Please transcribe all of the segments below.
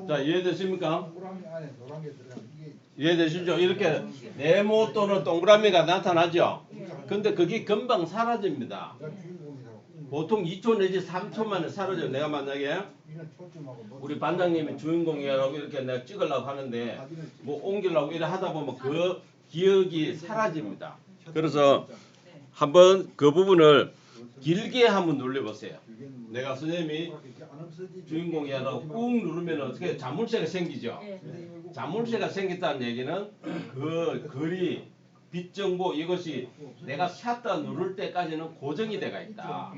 자, 이해되십니까? 동그라미 안에 노란 게 들어가면 이게 이해되시죠? 이렇게 네모 또는 동그라미가 나타나죠? 근데 그게 금방 사라집니다. 내가 주인공이라고. 보통 2초 내지 3초 만에 사라져요. 내가 만약에 이런 초점하고 뭐 우리 반장님이 주인공이라고 이렇게 내가 찍으려고 하는데 뭐 옮기려고 이래 하다 보면 그 기억이 사라집니다. 그래서 한번 그 부분을 길게 한번 눌러보세요. 내가 선생님이 주인공이라고 꾹 누르면 어떻게 자물쇠가 생기죠? 자물쇠가 생겼다는 얘기는 그 글이 빛정보 이것이 내가 샷다 누를 때까지는 고정이 돼가 있다.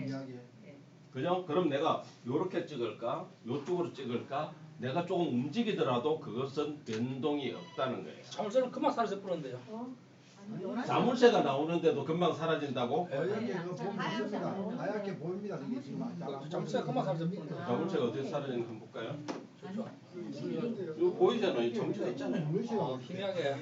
그죠? 그럼 내가 요렇게 찍을까? 요쪽으로 찍을까? 내가 조금 움직이더라도 그것은 변동이 없다는 거예요. 자물쇠는 금방 사라져 버렸는데요. 자물쇠가 나오는데도 금방 사라진다고? 하얗게 그 보입니다. 하얗게 보입니다. 이게 지금 자물쇠가 금방 사라져 버렸는데. 자물쇠가 어떻게 사라지는지 한번 볼까요? 이거 보이잖아요. 자물쇠가 있잖아요. 희미하게.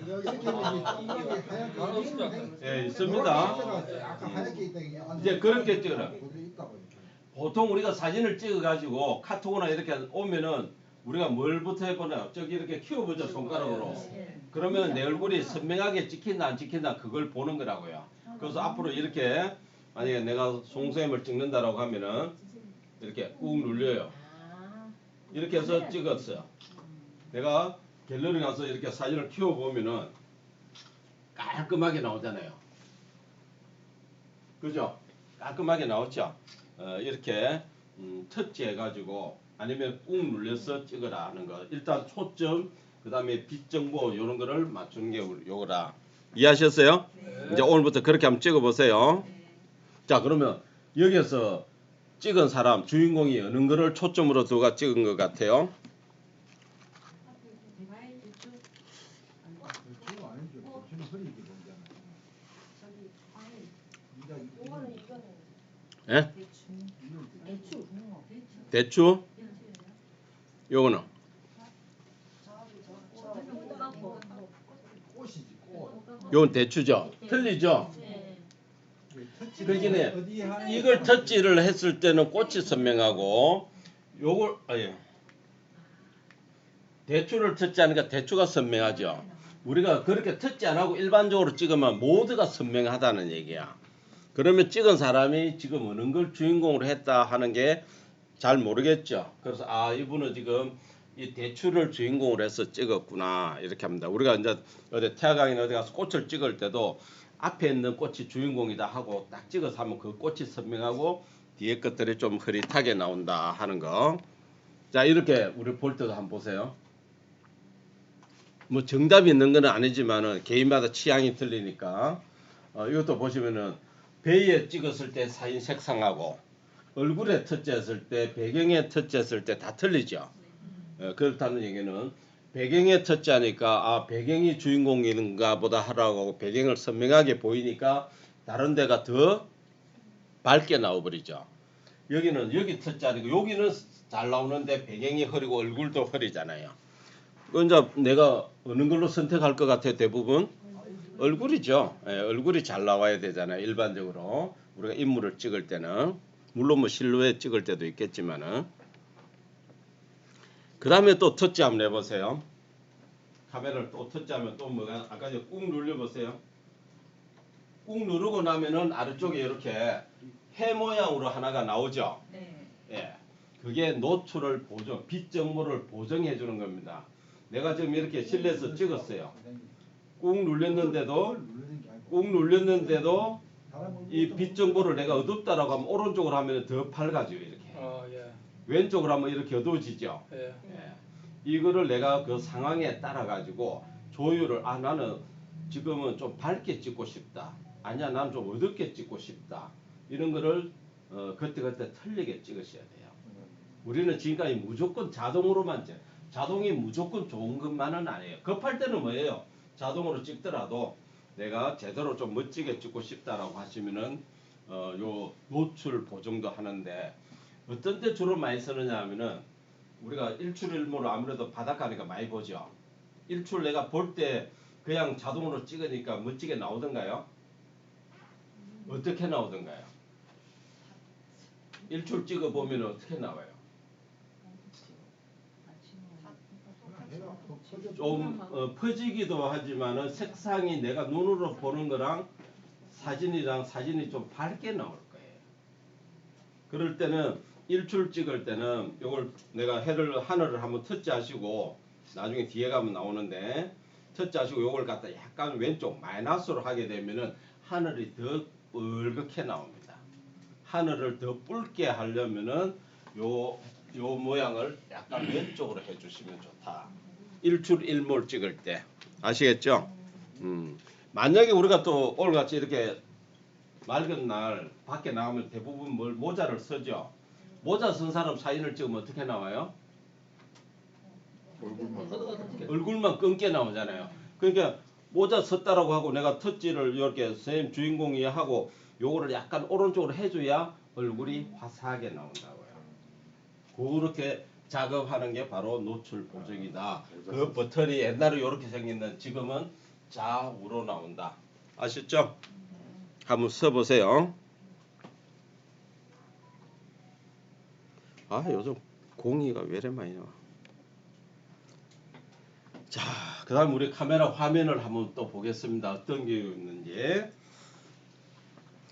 하얗게 예, 있습니다. 아까 하얗게 있다 이게 이제 그렇게 찍어라. 그대로 있다고. 보통 우리가 사진을 찍어가지고 카톡이나 이렇게 오면은 우리가 뭘부터 해보나 저기 이렇게 키워보죠 손가락으로. 그러면 내 얼굴이 선명하게 찍힌다 안 찍힌다 그걸 보는 거라고요. 그래서 앞으로 이렇게 만약에 내가 송쌤을 찍는다라고 하면은 이렇게 꾹 눌려요. 이렇게 해서 찍었어요. 내가 갤러리 가서 이렇게 사진을 키워보면은 깔끔하게 나오잖아요. 그죠? 깔끔하게 나왔죠? 이렇게 터치해가지고 아니면 꾹 눌려서 찍어라 하는 거. 일단 초점, 그 다음에 빛정보 이런 거를 맞추는 게 요거라. 이해하셨어요? 네. 이제 오늘부터 그렇게 한번 찍어보세요. 자, 그러면 여기서 찍은 사람, 주인공이 어느 거를 초점으로 두고 찍은 것 같아요? 예? 대추? 요거는? 요건 대추죠? 틀리죠? 그러니까 이걸 터치를 했을 때는 꽃이 선명하고 요걸 대추를 터치하니까 대추가 선명하죠. 우리가 그렇게 터치 안 하고 일반적으로 찍으면 모두가 선명하다는 얘기야. 그러면 찍은 사람이 지금 어느 걸 주인공으로 했다 하는 게 잘 모르겠죠. 그래서 아 이분은 지금 이 대추를 주인공으로 해서 찍었구나 이렇게 합니다. 우리가 이제 어디 태화강이나 어디 가서 꽃을 찍을 때도 앞에 있는 꽃이 주인공이다 하고 딱 찍어서 하면 그 꽃이 선명하고 뒤에 것들이 좀 흐릿하게 나온다 하는 거. 자 이렇게 우리 볼 때도 한번 보세요. 뭐 정답이 있는 건 아니지만은 개인마다 취향이 틀리니까 이것도 보시면은 배에 찍었을 때 사진 색상하고 얼굴에 터치했을 때 배경에 터치했을 때 다 틀리죠. 그렇다는 얘기는 배경에 터치하니까 아 배경이 주인공인가 보다 하라고 배경을 선명하게 보이니까 다른 데가 더 밝게 나와버리죠. 여기는 여기 터치하니까 여기는 잘 나오는데 배경이 흐리고 얼굴도 흐리잖아요. 이제 내가 어느 걸로 선택할 것 같아요? 대부분 얼굴이죠. 얼굴이 잘 나와야 되잖아요. 일반적으로 우리가 인물을 찍을 때는 물론 뭐 실루엣 찍을 때도 있겠지만은 그 다음에 또 터치 한번 해보세요. 카메라를 또 터치하면 또 뭐가 아까 꾹 눌려보세요. 꾹 누르고 나면은 아래쪽에 이렇게 해 모양으로 하나가 나오죠. 예, 그게 노출을 보정, 빛 정보를 보정해 주는 겁니다. 내가 지금 이렇게 실내에서 찍었어요. 꾹 눌렸는데도 이 빛 정보를 내가 어둡다라고 하면 오른쪽으로 하면 더 밝아져요. 이렇게. 왼쪽으로 하면 이렇게 어두워지죠. 예. 이거를 내가 그 상황에 따라 가지고 조율을 나는 지금은 좀 밝게 찍고 싶다. 아니야 나는 좀 어둡게 찍고 싶다. 이런 거를 그때그때 틀리게 찍으셔야 돼요. 우리는 지금까지 무조건 자동으로만 자동이 무조건 좋은 것만은 아니에요. 급할 때는 뭐예요? 자동으로 찍더라도 내가 제대로 좀 멋지게 찍고 싶다라고 하시면은 요 노출 보정도 하는데 어떤 때 주로 많이 쓰느냐 하면은 우리가 일출일모를 아무래도 바닷가니까 많이 보죠. 일출 내가 볼 때 그냥 자동으로 찍으니까 멋지게 나오던가요? 어떻게 나오던가요? 일출 찍어 보면 어떻게 나와요? 좀 퍼지기도 하지만은 색상이 내가 눈으로 보는 거랑 사진이 좀 밝게 나올 거예요. 그럴 때는 일출 찍을 때는 요걸 내가 하늘을 한번 터치하시고 나중에 뒤에 가면 나오는데 터치하시고 요걸 갖다 약간 왼쪽 마이너스로 하게 되면은 하늘이 더 뻘겋게 나옵니다. 하늘을 더 붉게 하려면은 요 모양을 약간 왼쪽으로 해주시면 좋다. 일출 일몰 찍을 때 아시겠죠? 만약에 우리가 또 오늘같이 이렇게 맑은 날 밖에 나가면 대부분 모자를 쓰죠. 모자 쓴 사람 사진을 찍으면 어떻게 나와요? 얼굴만 검게 나오잖아요. 그러니까 모자 썼다라고 하고 내가 터치를 이렇게 선생님 주인공이 하고 요거를 약간 오른쪽으로 해줘야 얼굴이 화사하게 나온다고요. 그렇게 작업하는 게 바로 노출 보정이다. 그 버튼이 옛날에 이렇게 생겼는데 지금은 좌우로 나온다. 아셨죠? 한번 써보세요. 아 요즘 공이가 왜 이래 많이 나와. 자, 그 다음 우리 카메라 화면을 한번 또 보겠습니다. 어떤 게 있는지.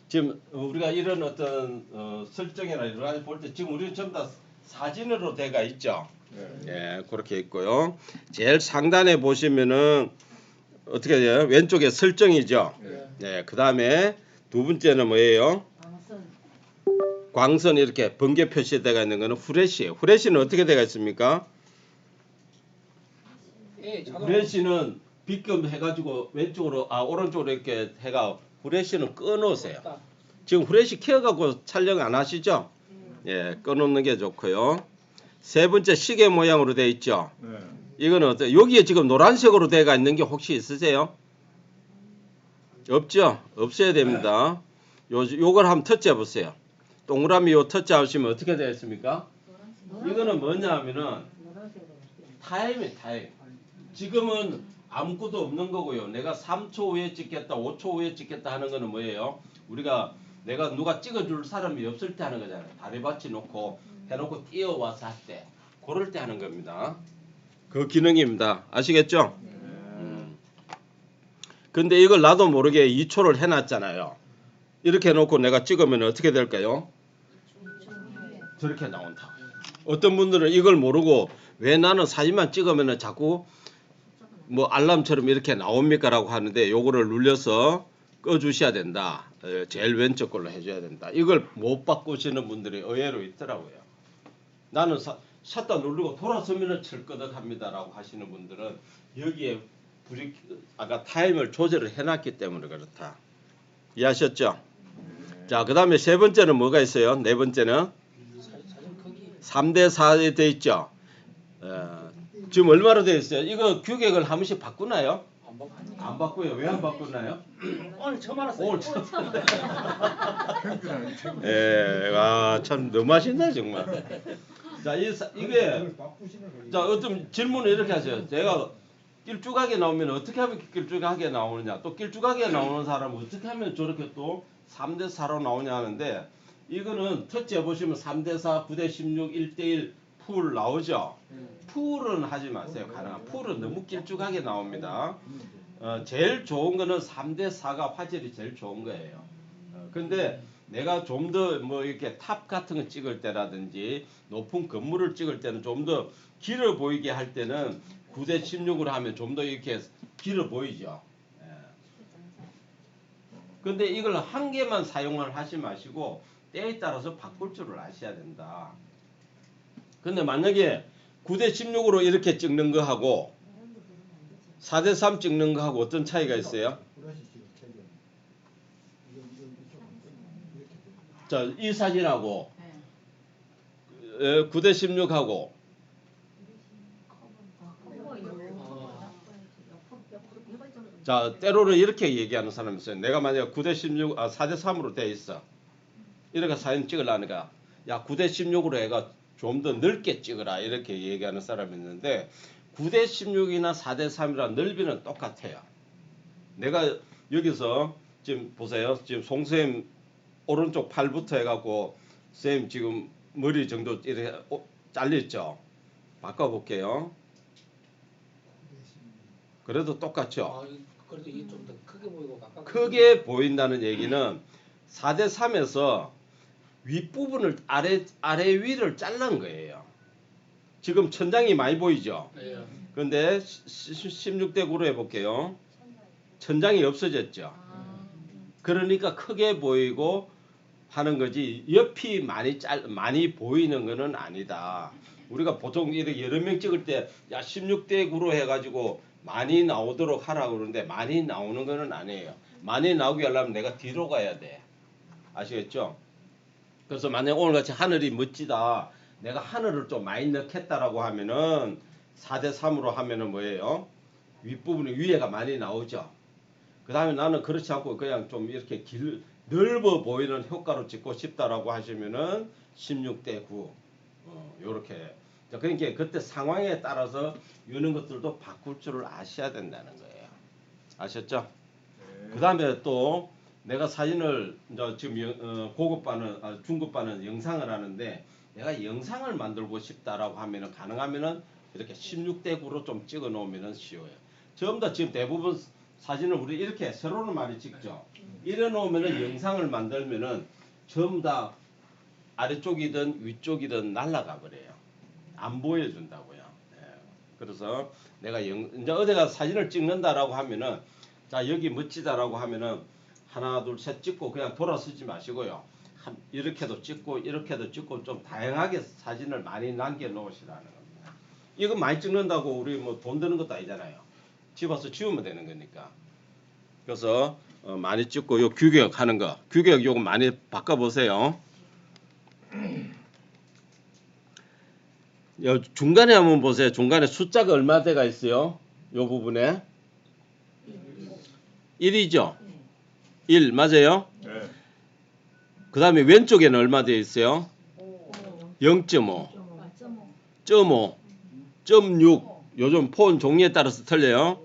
지금 우리가 이런 어떤 설정이나 여러 가지 볼 때 지금 우리 전부 다 사진으로 돼가 있죠. 예, 그렇게 있고요. 제일 상단에 보시면은 어떻게 돼요? 왼쪽에 설정이죠. 네, 그 다음에 두 번째는 뭐예요? 광선 이렇게 번개 표시되어 있는 거는 후레쉬예요. 후레쉬는 어떻게 되어 있습니까? 후레쉬는 빛금 해가지고 왼쪽으로 오른쪽으로 이렇게 해가 후레쉬는 꺼놓으세요. 지금 후레쉬 켜갖고 촬영 안 하시죠? 예, 꺼놓는 게 좋고요. 세 번째 시계 모양으로 되어 있죠. 이거는 어때요? 여기에 지금 노란색으로 되어 있는 게 혹시 있으세요? 없죠? 없어야 됩니다. 요걸 한번 터치해 보세요. 동그라미 요 터치하시면 어떻게 되어 있습니까? 이거는 뭐냐 하면은 타임. 지금은 아무것도 없는 거고요. 내가 3초 후에 찍겠다, 5초 후에 찍겠다 하는 거는 뭐예요? 우리가 내가 누가 찍어줄 사람이 없을 때 하는 거잖아요. 다리 받치 놓고 해놓고 뛰어와서 할 때. 그럴 때 하는 겁니다. 그 기능입니다. 아시겠죠? 근데 이걸 나도 모르게 2초를 해놨잖아요. 이렇게 해놓고 내가 찍으면 어떻게 될까요? 저렇게 나온다. 어떤 분들은 이걸 모르고 왜 나는 사진만 찍으면 자꾸 뭐 알람처럼 이렇게 나옵니까? 라고 하는데 요거를 눌려서 꺼주셔야 된다. 제일 왼쪽 걸로 해줘야 된다. 이걸 못 바꾸시는 분들이 의외로 있더라고요. 나는 샷다 누르고 돌아서면 철끄덕합니다. 라고 하시는 분들은 여기에 아까 타임을 조절을 해놨기 때문에 그렇다. 이해하셨죠? 자, 그 다음에 세 번째는 뭐가 있어요? 네 번째는 3대4에 돼 있죠. 지금 얼마로 되어 있어요? 이거 규격을 한 번씩 바꾸나요? 안 바꾸요. 왜 안 바꾸나요? 오늘 처음 알았어요. 오늘 처음. 예, 와, 참 너무하신다 정말. 자, 이게 자 어떤 질문을 이렇게 하세요. 제가 길쭉하게 나오면 어떻게 하면 길쭉하게 나오느냐, 또 길쭉하게 나오는 사람은 어떻게 하면 저렇게 또 3대4로 나오냐 하는데 이거는 터치해 보시면 3대4, 9대16, 1대1 풀 나오죠. 풀은 하지 마세요. 풀은 너무 길쭉하게 나옵니다. 제일 좋은 거는 3대4가 화질이 제일 좋은 거예요. 근데 내가 좀 더 뭐 이렇게 탑 같은 거 찍을 때라든지 높은 건물을 찍을 때는 좀 더 길어 보이게 할 때는 9대16으로 하면 좀 더 이렇게 길어 보이죠. 근데 이걸 한 개만 사용을 하지 마시고 때에 따라서 바꿀 줄을 아셔야 된다. 근데 만약에 9대16으로 이렇게 찍는 거하고 4대3 찍는 거하고 어떤 차이가 있어요? 자, 이 사진하고 9대16하고 자, 때로는 이렇게 얘기하는 사람이 있어요. 내가 만약 9대16, 4대3으로 돼 있어. 이렇게 사진 찍으려니까 야 9대16으로 해가 좀 더 넓게 찍어라 이렇게 얘기하는 사람이 있는데 9대16이나 4대3이랑 넓이는 똑같아요. 내가 여기서 지금 보세요. 지금 송쌤 오른쪽 팔부터 해갖고 쌤 지금 머리 정도 이렇게 잘렸죠. 바꿔볼게요. 그래도 똑같죠. 아, 그래도 이게 좀 더 크게 보이고 가깝게 크게 보인다는 얘기는 4대3에서 윗부분을 아래 위를 잘란 거예요. 지금 천장이 많이 보이죠. 예. 그런데 16대 9로 해볼게요. 천장이 없어졌죠. 그러니까 크게 보이고 하는 거지 옆이 많이 보이는 거는 아니다. 우리가 보통 이렇게 여러 명 찍을 때 야 16대 9로 해가지고 많이 나오도록 하라고 그러는데 많이 나오는 거는 아니에요. 많이 나오게 하려면 내가 뒤로 가야 돼. 아시겠죠? 그래서 만약 오늘같이 하늘이 멋지다. 내가 하늘을 좀 많이 넣겠다라고 하면은 4대3으로 하면은 뭐예요? 윗부분이 위에가 많이 나오죠. 그 다음에 나는 그렇지 않고 그냥 좀 이렇게 넓어 보이는 효과로 찍고 싶다라고 하시면은 16대 9 요렇게. 그러니까 그때 상황에 따라서 이런 것들도 바꿀 줄을 아셔야 된다는 거예요. 아셨죠? 그 다음에 또 내가 사진을 이제 지금 고급반은 중급반은 영상을 하는데 내가 영상을 만들고 싶다라고 하면은 가능하면은 이렇게 16대 9로 좀 찍어 놓으면은 쉬워요. 전부 다 지금 대부분 사진을 우리 이렇게 세로로 많이 찍죠. 이래 놓으면은 영상을 만들면은 전부 다 아래쪽이든 위쪽이든 날아가 버려요. 안 보여준다고요. 예. 그래서 내가 이제 어디가 사진을 찍는다라고 하면은 자 여기 멋지다라고 하면은 하나 둘 셋 찍고 그냥 돌아서지 마시고요. 이렇게도 찍고 이렇게도 찍고 좀 다양하게 사진을 많이 남겨 놓으시라는 겁니다. 이거 많이 찍는다고 우리 뭐 돈 드는 것도 아니잖아요. 집어서 지우면 되는 거니까. 그래서 많이 찍고 요 규격하는 거 규격 요거 많이 바꿔보세요. 중간에 한번 보세요. 중간에 숫자가 얼마 대가 있어요? 요 부분에 1이죠. 1 맞아요? 네. 그 다음에 왼쪽에는 얼마 되어 있어요? 0.5 0.5 0.6 요즘 폰 종류에 따라서 틀려요.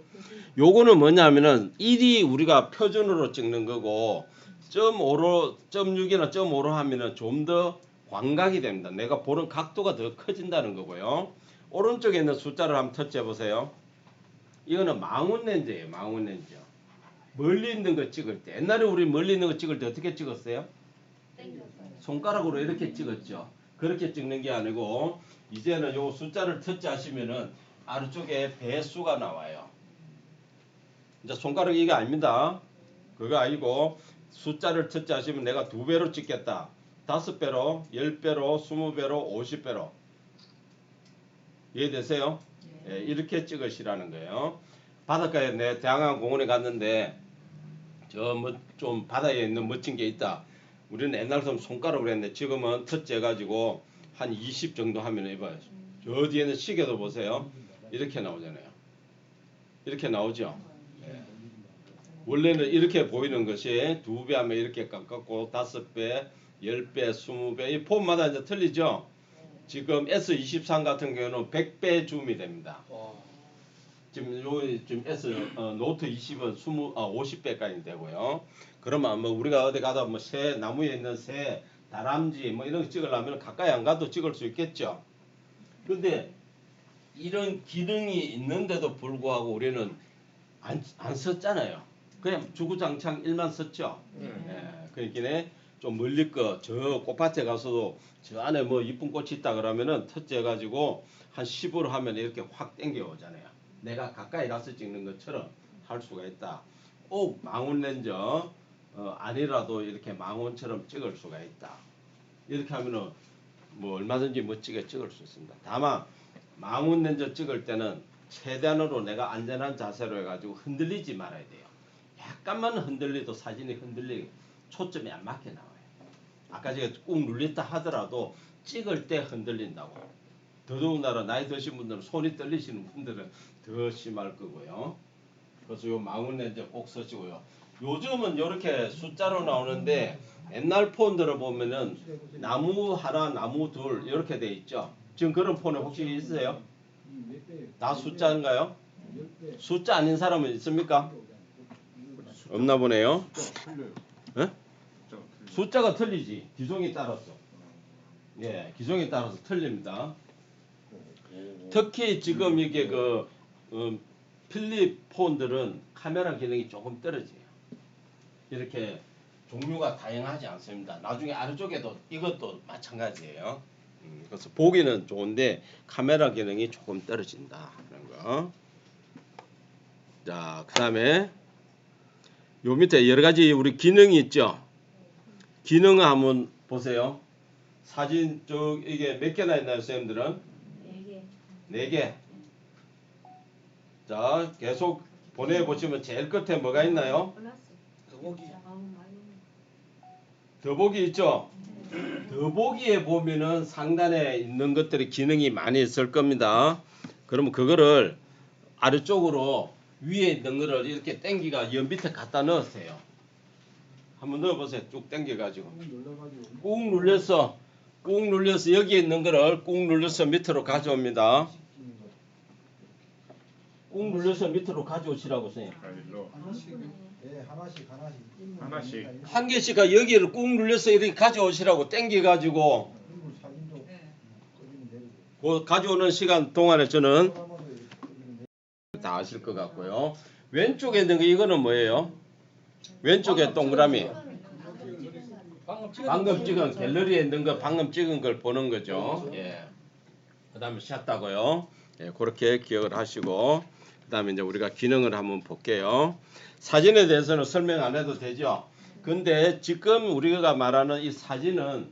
요거는 뭐냐면은 1이 우리가 표준으로 찍는 거고 0.5로 0.6이나 0.5로 하면은 좀 더 광각이 됩니다. 내가 보는 각도가 더 커진다는 거고요. 오른쪽에 있는 숫자를 한번 터치해 보세요. 이거는 망원 렌즈예요. 망원 렌즈. 멀리 있는 거 찍을 때 옛날에 우리 멀리 있는 거 찍을 때 어떻게 찍었어요? 손가락으로 이렇게 찍었죠. 그렇게 찍는 게 아니고 이제는 요 숫자를 터치하시면은 아래쪽에 배수가 나와요. 이제 손가락 이게 아닙니다. 그거 아니고 숫자를 터치하시면 내가 2배로 찍겠다. 5배로, 10배로, 20배로, 50배로. 이해되세요? 예, 이렇게 찍으시라는 거예요. 바닷가에 내 대한강공원에 갔는데 좀 바다에 있는 멋진 게 있다. 우리는 옛날부터 손가락으로 했는데 지금은 터치해가지고 한 20 정도 하면 해봐요. 저 뒤에는 시계도 보세요. 이렇게 나오잖아요. 이렇게 나오죠. 예. 원래는 이렇게 보이는 것이 2배 하면 이렇게 가깝고 5배, 10배, 20배 이 폰마다 이제 틀리죠. 지금 S23 같은 경우는 100배 줌이 됩니다. 지금 S 노트 20은 50배까지 되고요. 그러면 뭐 우리가 어디 가다 뭐 새 나무에 있는 새, 다람쥐 뭐 이런 거 찍으려면 가까이 안 가도 찍을 수 있겠죠. 근데 이런 기능이 있는데도 불구하고 우리는 안 썼잖아요. 그냥 주구장창 일만 썼죠. 예, 그러니까 좀 멀리 거 저 꽃밭에 가서도 저 안에 뭐 이쁜 꽃이 있다 그러면은 터치해가지고 한 10으로 하면 이렇게 확 땡겨 오잖아요. 내가 가까이 가서 찍는 것처럼 할 수가 있다. 꼭 망원 렌즈 아니라도 이렇게 망원처럼 찍을 수가 있다. 이렇게 하면은 뭐 얼마든지 멋지게 찍을 수 있습니다. 다만 망원 렌즈 찍을 때는 최대한으로 내가 안전한 자세로 해가지고 흔들리지 말아야 돼요. 약간만 흔들려도 사진이 흔들리고 초점이 안 맞게 나와요. 아까 제가 꾹 눌렸다 하더라도 찍을 때 흔들린다고. 더더군다나 나이 드신 분들은 손이 떨리시는 분들은 더 심할 거고요. 그래서 요 망원 렌즈 꼭 쓰시고요. 요즘은 이렇게 숫자로 나오는데 옛날 폰들을 보면은 나무 하나, 나무 둘 이렇게 돼 있죠. 지금 그런 폰에 혹시 있으세요? 다 숫자인가요? 숫자 아닌 사람은 있습니까? 없나 보네요. 예? 숫자가 틀리지. 기종에 따라서. 예, 기종에 따라서 틀립니다. 특히 지금 이게 필립 폰들은 카메라 기능이 조금 떨어져요. 이렇게 종류가 다양하지 않습니다. 나중에 아래쪽에도 이것도 마찬가지예요. 그래서 보기는 좋은데 카메라 기능이 조금 떨어진다 하는 거. 자, 그 다음에 요 밑에 여러 가지 우리 기능이 있죠. 기능 한번 보세요. 사진 쪽 이게 몇 개나 있나요, 선생님들은? 4개. 자, 계속 보내보시면 제일 끝에 뭐가 있나요? 더보기 있죠? 더보기에 보면은 상단에 있는 것들이 기능이 많이 있을 겁니다. 그러면 그거를 아래쪽으로 위에 있는 거를 이렇게 당기가 여 밑에 갖다 넣으세요. 한번 넣어보세요. 쭉 당겨가지고. 꾹 눌려서 여기에 있는 거를 꾹 눌려서 밑으로 가져옵니다. 꾹 눌려서 밑으로 가져오시라고 선생님. 예, 하나씩. 한 개씩 여기를 꾹 눌려서 이렇게 가져오시라고 당겨가지고 그 가져오는 시간 동안에 저는 다 아실 것 같고요. 왼쪽에 있는 거 이거는 뭐예요? 왼쪽에 동그라미. 방금 찍은 갤러리에 있는 거 방금 찍은 걸 보는 거죠. 예. 그다음에 샷다고요. 예, 그렇게 기억을 하시고 그다음에 이제 우리가 기능을 한번 볼게요. 사진에 대해서는 설명 안 해도 되죠. 근데 지금 우리가 말하는 이 사진은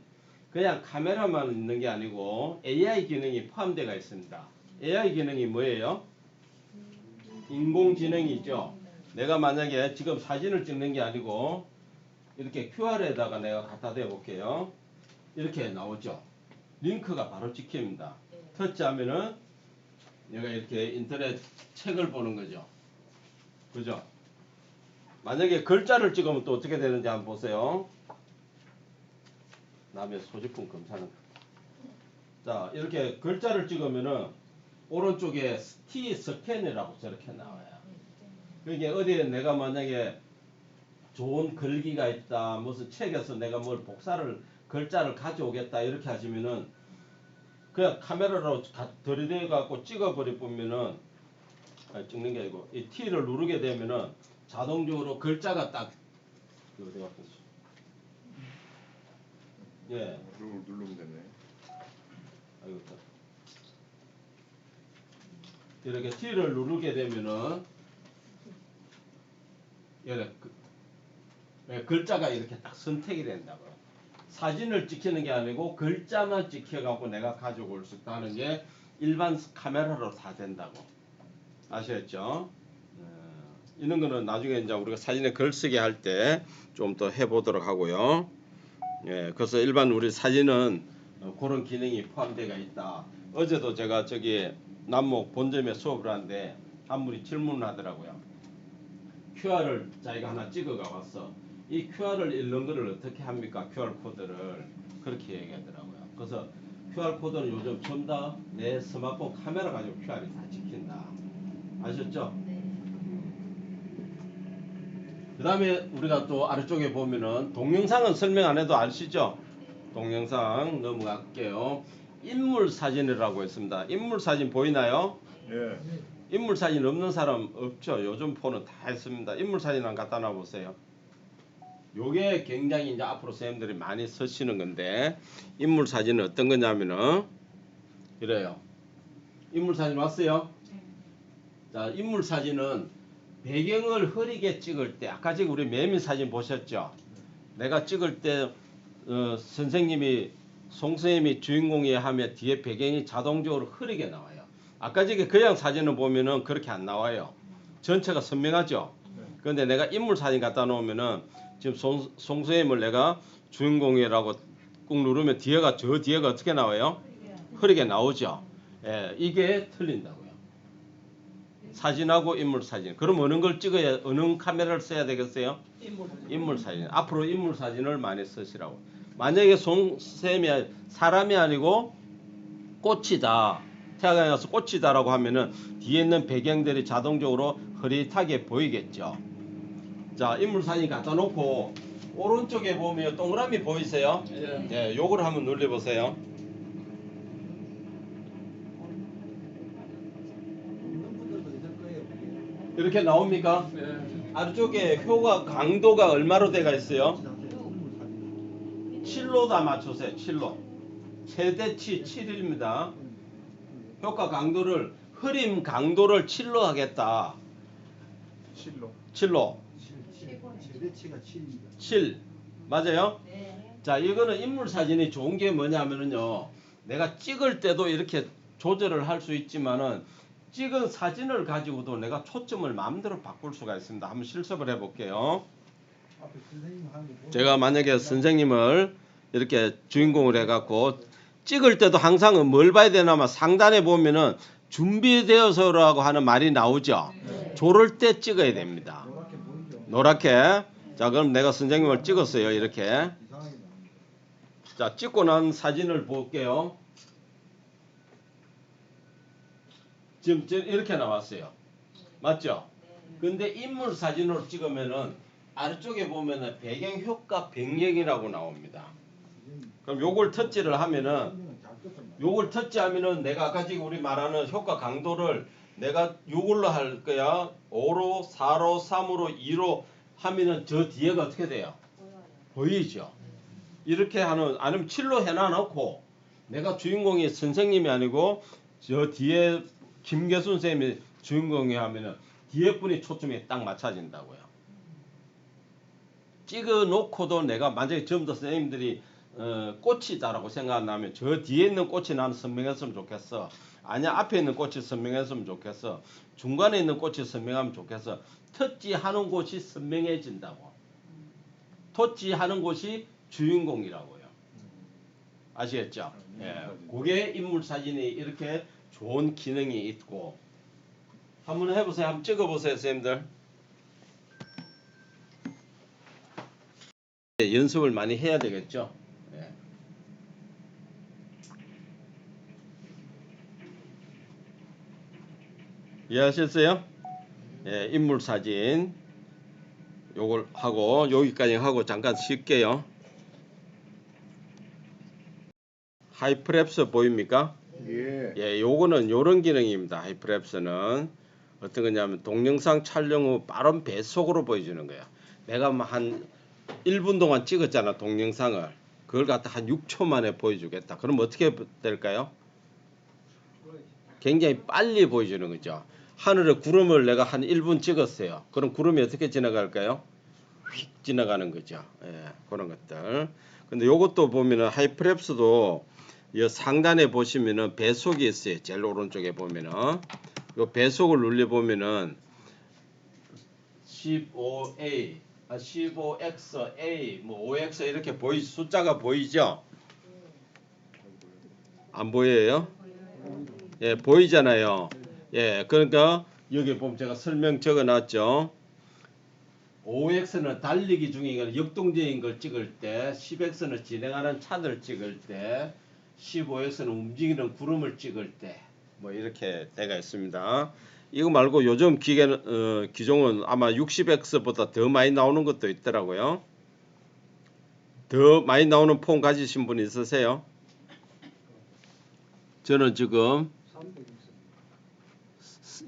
그냥 카메라만 있는 게 아니고 AI 기능이 포함되어 있습니다. AI 기능이 뭐예요? 인공지능이 있죠. 내가 만약에 지금 사진을 찍는 게 아니고 이렇게 QR에다가 내가 갖다 대 볼게요. 이렇게 나오죠. 링크가 바로 찍힙니다. 터치하면은 내가 이렇게 인터넷 책을 보는 거죠. 그죠? 만약에 글자를 찍으면 또 어떻게 되는지 한번 보세요. 남의 소지품 검사는. 자, 이렇게 글자를 찍으면은 오른쪽에 T 스캔이라고 저렇게 나와요. 그게 어디에 내가 만약에 좋은 글귀가 있다, 무슨 책에서 내가 뭘 글자를 가져오겠다 이렇게 하시면은 그냥 카메라로 들이대 갖고 찍어버리 보면은 찍는 게 아니고 이 T를 누르게 되면은 자동적으로 글자가 딱 어디 갔어? 예. 누르면 되네. 아이고. 이렇게 T를 누르게 되면은 이렇게 글자가 이렇게 딱 선택이 된다고요. 사진을 찍히는 게 아니고 글자만 찍혀갖고 내가 가져올 수 있다는 게 일반 카메라로 다 된다고. 아시겠죠? 이런 거는 나중에 이제 우리가 사진에 글쓰기 할 때 좀 더 해보도록 하고요. 예, 그래서 일반 우리 사진은 그런 기능이 포함되어 있다. 어제도 제가 저기 남목 본점에 수업을 하는데 한 분이 질문을 하더라고요. QR을 자기가 하나 찍어가 왔어. 이 QR을 읽는 거를 어떻게 합니까? QR 코드를 그렇게 얘기하더라고요. 그래서 QR 코드는 요즘 전부 다 내 스마트폰 카메라 가지고 QR이 다 찍힌다. 아셨죠? 그 다음에 우리가 또 아래쪽에 보면은 동영상은 설명 안 해도 아시죠? 동영상 넘어갈게요. 인물 사진이라고 있습니다. 인물 사진 보이나요? 예. 인물 사진 없는 사람 없죠. 요즘 폰은 다 있습니다. 인물 사진 한번 갖다 놔 보세요. 요게 굉장히 이제 앞으로 선생님들이 많이 쓰시는 건데 인물 사진은 어떤 거냐면은 이래요. 인물 사진 왔어요? 자, 인물 사진은 배경을 흐리게 찍을 때 아까 지금 우리 매미 사진 보셨죠? 내가 찍을 때 선생님이 송선생님이 주인공이 하면 뒤에 배경이 자동적으로 흐리게 나와요. 아까 저기 그냥 사진을 보면은 그렇게 안 나와요. 전체가 선명하죠? 그런데 내가 인물 사진 갖다 놓으면은 지금 송선생님을 내가 주인공이라고 꾹 누르면 저 뒤에가 어떻게 나와요? 흐리게 나오죠? 예, 이게 틀린다고요. 사진하고 인물 사진. 그럼 어느 걸 찍어야, 어느 카메라를 써야 되겠어요? 인물 사진. 앞으로 인물 사진을 많이 쓰시라고. 만약에 송선생님이 사람이 아니고 꽃이다. 태양에 가서 꽃이다라고 하면은 뒤에 있는 배경들이 자동적으로 흐릿하게 보이겠죠. 자, 인물 사진 갖다 놓고 오른쪽에 보면 동그라미 보이세요? 예, 요걸 한번 눌러보세요. 없는 분들도 있을 거예요. 이렇게 나옵니까? 아래쪽에 효과 강도가 얼마로 돼가 있어요? 7로 다 맞추세요. 7로. 최대치 7입니다. 효과 강도를 흐림 강도를 7로 하겠다. 7로. 7로. 최대치가 7입니다. 7. 맞아요? 네. 자, 이거는 인물 사진이 좋은 게 뭐냐면은요. 내가 찍을 때도 이렇게 조절을 할 수 있지만은 찍은 사진을 가지고도 내가 초점을 마음대로 바꿀 수가 있습니다. 한번 실습을 해 볼게요. 앞에 선생님 하는 거 보면 제가 만약에 선생님을 이렇게 주인공을 해갖고 찍을 때도 항상 뭘 봐야 되냐면 상단에 보면은 준비되어서라고 하는 말이 나오죠. 저럴 때 찍어야 됩니다. 노랗게 보이죠? 노랗게. 자, 그럼 내가 선생님을 찍었어요. 이렇게. 이상하게 나옵니다. 자, 찍고 난 사진을 볼게요. 지금 이렇게 나왔어요. 맞죠? 근데 인물 사진으로 찍으면은 아래쪽에 보면은 배경 효과 변경이라고 나옵니다. 그럼 요걸 터치를 하면은 선생님은 잘 떴단 말이에요. 요걸 터치하면은 내가 아까 지금 우리 말하는 효과 강도를 내가 요걸로 할 거야. 5로, 4로, 3으로, 2로 하면은 저 뒤에가 어떻게 돼요? 보이죠? 이렇게 하는 아니면 7로 해놔 놓고 내가 주인공이 선생님이 아니고 저 뒤에 김계순 선생님이 주인공이 하면은 뒤에 분이 초점이 딱 맞춰진다고요. 찍어 놓고도 내가 만약에 전부 다 선생님들이 꽃이다라고 생각한다면 저 뒤에 있는 꽃이 나는 선명했으면 좋겠어. 아니야 앞에 있는 꽃이 선명했으면 좋겠어. 중간에 있는 꽃이 선명하면 좋겠어. 터치하는 곳이 선명해진다고. 터치하는 곳이 주인공이라고요. 아시겠죠? 예, 그게 인물 사진이 이렇게 좋은 기능이 있고 한번 해보세요. 한번 찍어보세요, 선생님들. 연습을 많이 해야 되겠죠? 예. 이해하셨어요? 예, 인물 사진 요걸 하고 여기까지 하고 잠깐 쉴게요. 하이프랩스 보입니까? 예. 예, 요거는 요런 기능입니다. 하이프랩스는 어떤 거냐면 동영상 촬영 후 빠른 배속으로 보여주는 거야. 내가 한 1분 동안 찍었잖아, 동영상을. 그걸 갖다 한 6초 만에 보여주겠다. 그럼 어떻게 될까요? 굉장히 빨리 보여주는 거죠. 하늘에 구름을 내가 한 1분 찍었어요. 그럼 구름이 어떻게 지나갈까요? 휙 지나가는 거죠. 예, 그런 것들. 근데 요것도 보면은 하이프랩스도 이 상단에 보시면은 배속이 있어요. 제일 오른쪽에 보면은 요 배속을 눌려 보면은 15A, 15XA, 뭐 5X 이렇게 숫자가 보이죠? 안 보여요? 예, 보이잖아요. 예, 그러니까 여기 보면 제가 설명 적어놨죠. 5X는 달리기 중인 역동적인 걸 찍을 때, 10X는 진행하는 차들 찍을 때, 15X는 움직이는 구름을 찍을 때, 뭐 이렇게 되어 있습니다. 이거 말고 요즘 기종은 아마 60X보다 더 많이 나오는 것도 있더라고요. 더 많이 나오는 폰 가지신 분 있으세요? 저는 지금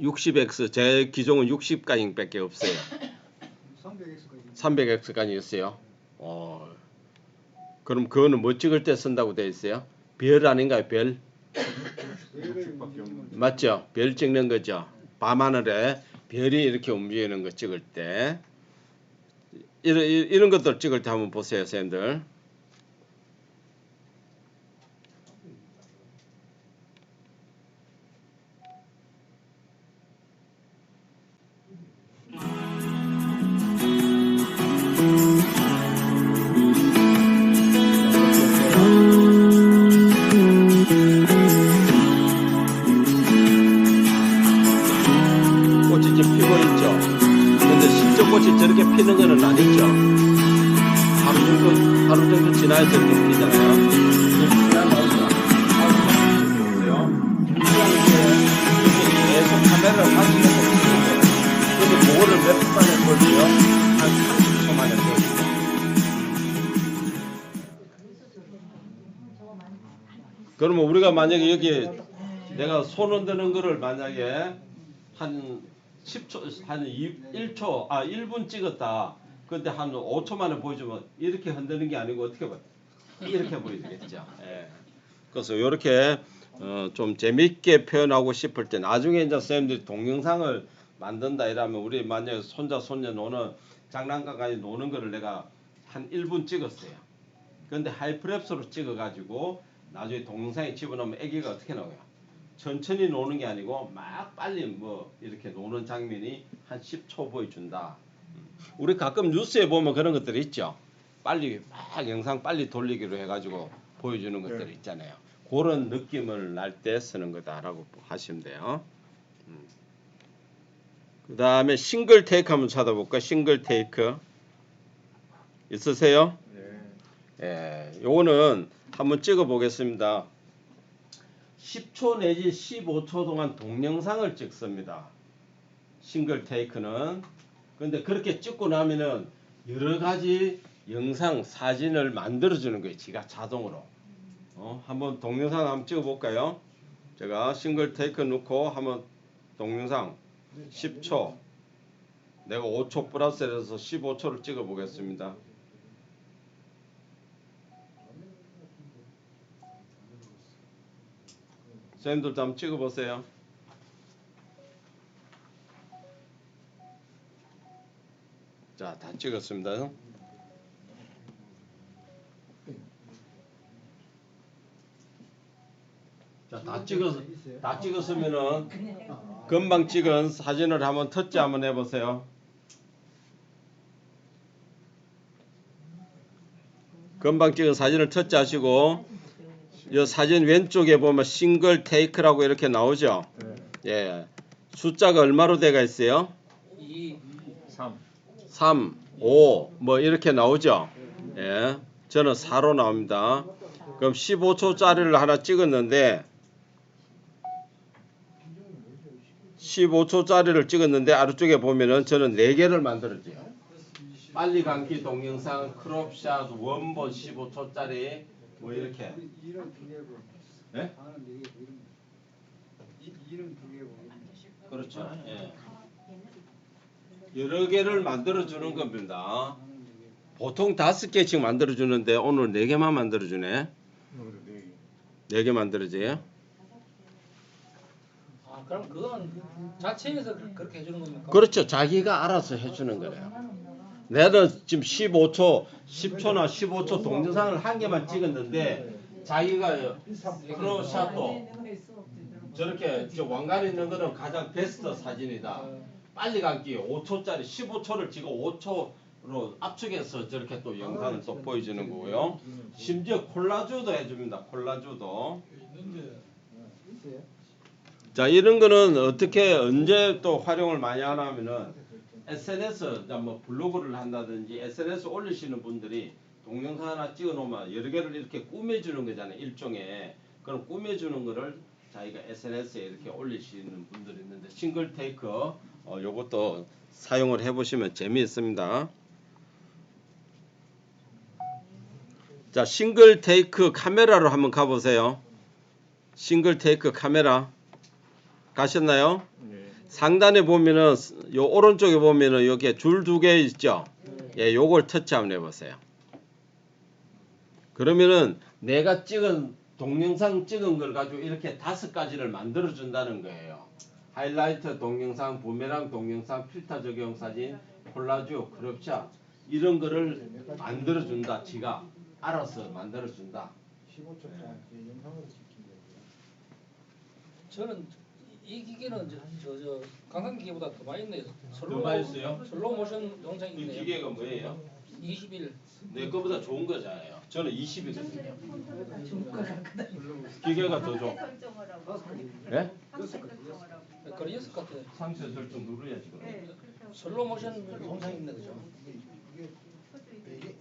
60X, 제 기종은 60가량밖에 없어요. 300X까지 있어요. 그럼 그거는 뭐 찍을 때 쓴다고 되어 있어요? 별 아닌가요? 별? 맞죠? 별 찍는 거죠. 밤하늘에 별이 이렇게 움직이는 거 찍을 때 이런 것들 찍을 때 한번 보세요, 선생님들. 꽃이 지금 피고 있죠. 근데 실제 꽃이 저렇게 피는 거는 아니죠. 하루 정도 지나야 저렇게 피잖아요. 지금 지나가니까 계속 카메라를 가지고 근데 그거를 몇 분 만에 보여줘요? 한 30초 만에 보여줘요. 그러면 우리가 만약에 여기 내가 손 흔드는 거를 만약에 한 10초 한 1초 1분 찍었다. 근데 한 5초 만에 보여주면 이렇게 흔드는 게 아니고 어떻게 봐요? 이렇게 보여주겠죠. 예. 그래서 이렇게 좀 재밌게 표현하고 싶을 때 나중에 이제 선생님들이 동영상을 만든다 이러면 우리 만약에 손자 손녀 노는 장난감까지 노는 거를 내가 한 1분 찍었어요. 근데 하이프랩스로 찍어가지고 나중에 동영상에 집어넣으면 애기가 어떻게 나와요? 천천히 노는 게 아니고 막 빨리 뭐 이렇게 노는 장면이 한 10초 보여준다. 우리 가끔 뉴스에 보면 그런 것들이 있죠. 빨리 막 영상 빨리 돌리기로 해가지고 보여주는 것들이 있잖아요. 그런 느낌을 날 때 쓰는 거다라고 하시면 돼요. 그 다음에 싱글 테이크 한번 찾아볼까? 싱글 테이크 있으세요? 예, 요거는 한번 찍어 보겠습니다. 10초 내지 15초 동안 동영상을 찍습니다. 싱글 테이크는. 근데 그렇게 찍고 나면은 여러 가지 영상, 사진을 만들어주는 거예요. 지가 자동으로. 한번 동영상 한번 찍어 볼까요? 제가 싱글 테이크 넣고 한번 동영상 10초. 내가 5초 플러스해서 15초를 찍어 보겠습니다. 선생님들도 한번 찍어보세요. 자, 다 찍었습니다. 자, 다 찍었으면은 금방 찍은 사진을 한번 터치 한번 해보세요. 금방 찍은 사진을 터치하시고 이 사진 왼쪽에 보면 싱글 테이크라고 이렇게 나오죠. 예, 숫자가 얼마로 돼가 있어요? 2, 3, 5, 뭐 이렇게 나오죠. 예, 저는 4로 나옵니다. 그럼 15초짜리를 하나 찍었는데 15초짜리를 찍었는데 아래쪽에 보면은 저는 4개를 만들었죠. 빨리 감기 동영상, 크롭샷, 원본 15초짜리 뭐 이렇게. 네? 그렇죠. 예. 여러 개를 만들어 주는 겁니다. 보통 5개씩 만들어 주는데 오늘 4개만 만들어 주네. 4개 만들어져요? 그럼 그건 자체에서 그렇게 해주는 겁니까? 그렇죠. 자기가 알아서 해주는 거예요. 내가 지금 15초, 10초나 15초 동영상을 한 개만 찍었는데 자기가 크롭샷도 저렇게 왕관 있는 거는 가장 베스트 사진이다. 빨리 감기 5초짜리 15초를 찍어 5초로 압축해서 저렇게 또 영상을 또 보여주는 거고요. 심지어 콜라주도 해줍니다. 콜라주도. 자, 이런 거는 어떻게 언제 또 활용을 많이 하냐면은 SNS 뭐 블로그를 한다든지 SNS 올리시는 분들이 동영상 하나 찍어 놓으면 여러 개를 이렇게 꾸며주는 거잖아요. 일종의 그런 꾸며주는 거를 자기가 SNS에 이렇게 올리시는 분들이 있는데 싱글 테이크 요것도 사용을 해보시면 재미있습니다. 자, 싱글 테이크 카메라로 한번 가보세요. 싱글 테이크 카메라 가셨나요? 상단에 보면은 요 오른쪽에 보면은 여기에 줄 2개 있죠. 예, 요걸 터치 한번 해보세요. 그러면은 내가 찍은 동영상 찍은 걸 가지고 이렇게 5가지를 만들어 준다는 거예요. 하이라이트 동영상, 부메랑 동영상, 필터 적용 사진, 콜라주, 크롭샷 이런 거를 만들어 준다. 지가 알아서 만들어 준다. 15초짜리 영상으로 찍힌 거예요. 저는 이 기계는 저 강한 기계보다 더 많이 있네요. 더 많이 써요? 슬로우 모션 영상이 이 있네요. 기계가 뭐예요? 21. 내 거보다 좋은 거잖아요. 저는 20이거든요. 기계가 더 좋아. 예? 그런 녀석 같은 상세 설정 누르야지 그럼. 슬로우 모션 영상이 있네 그죠? 이게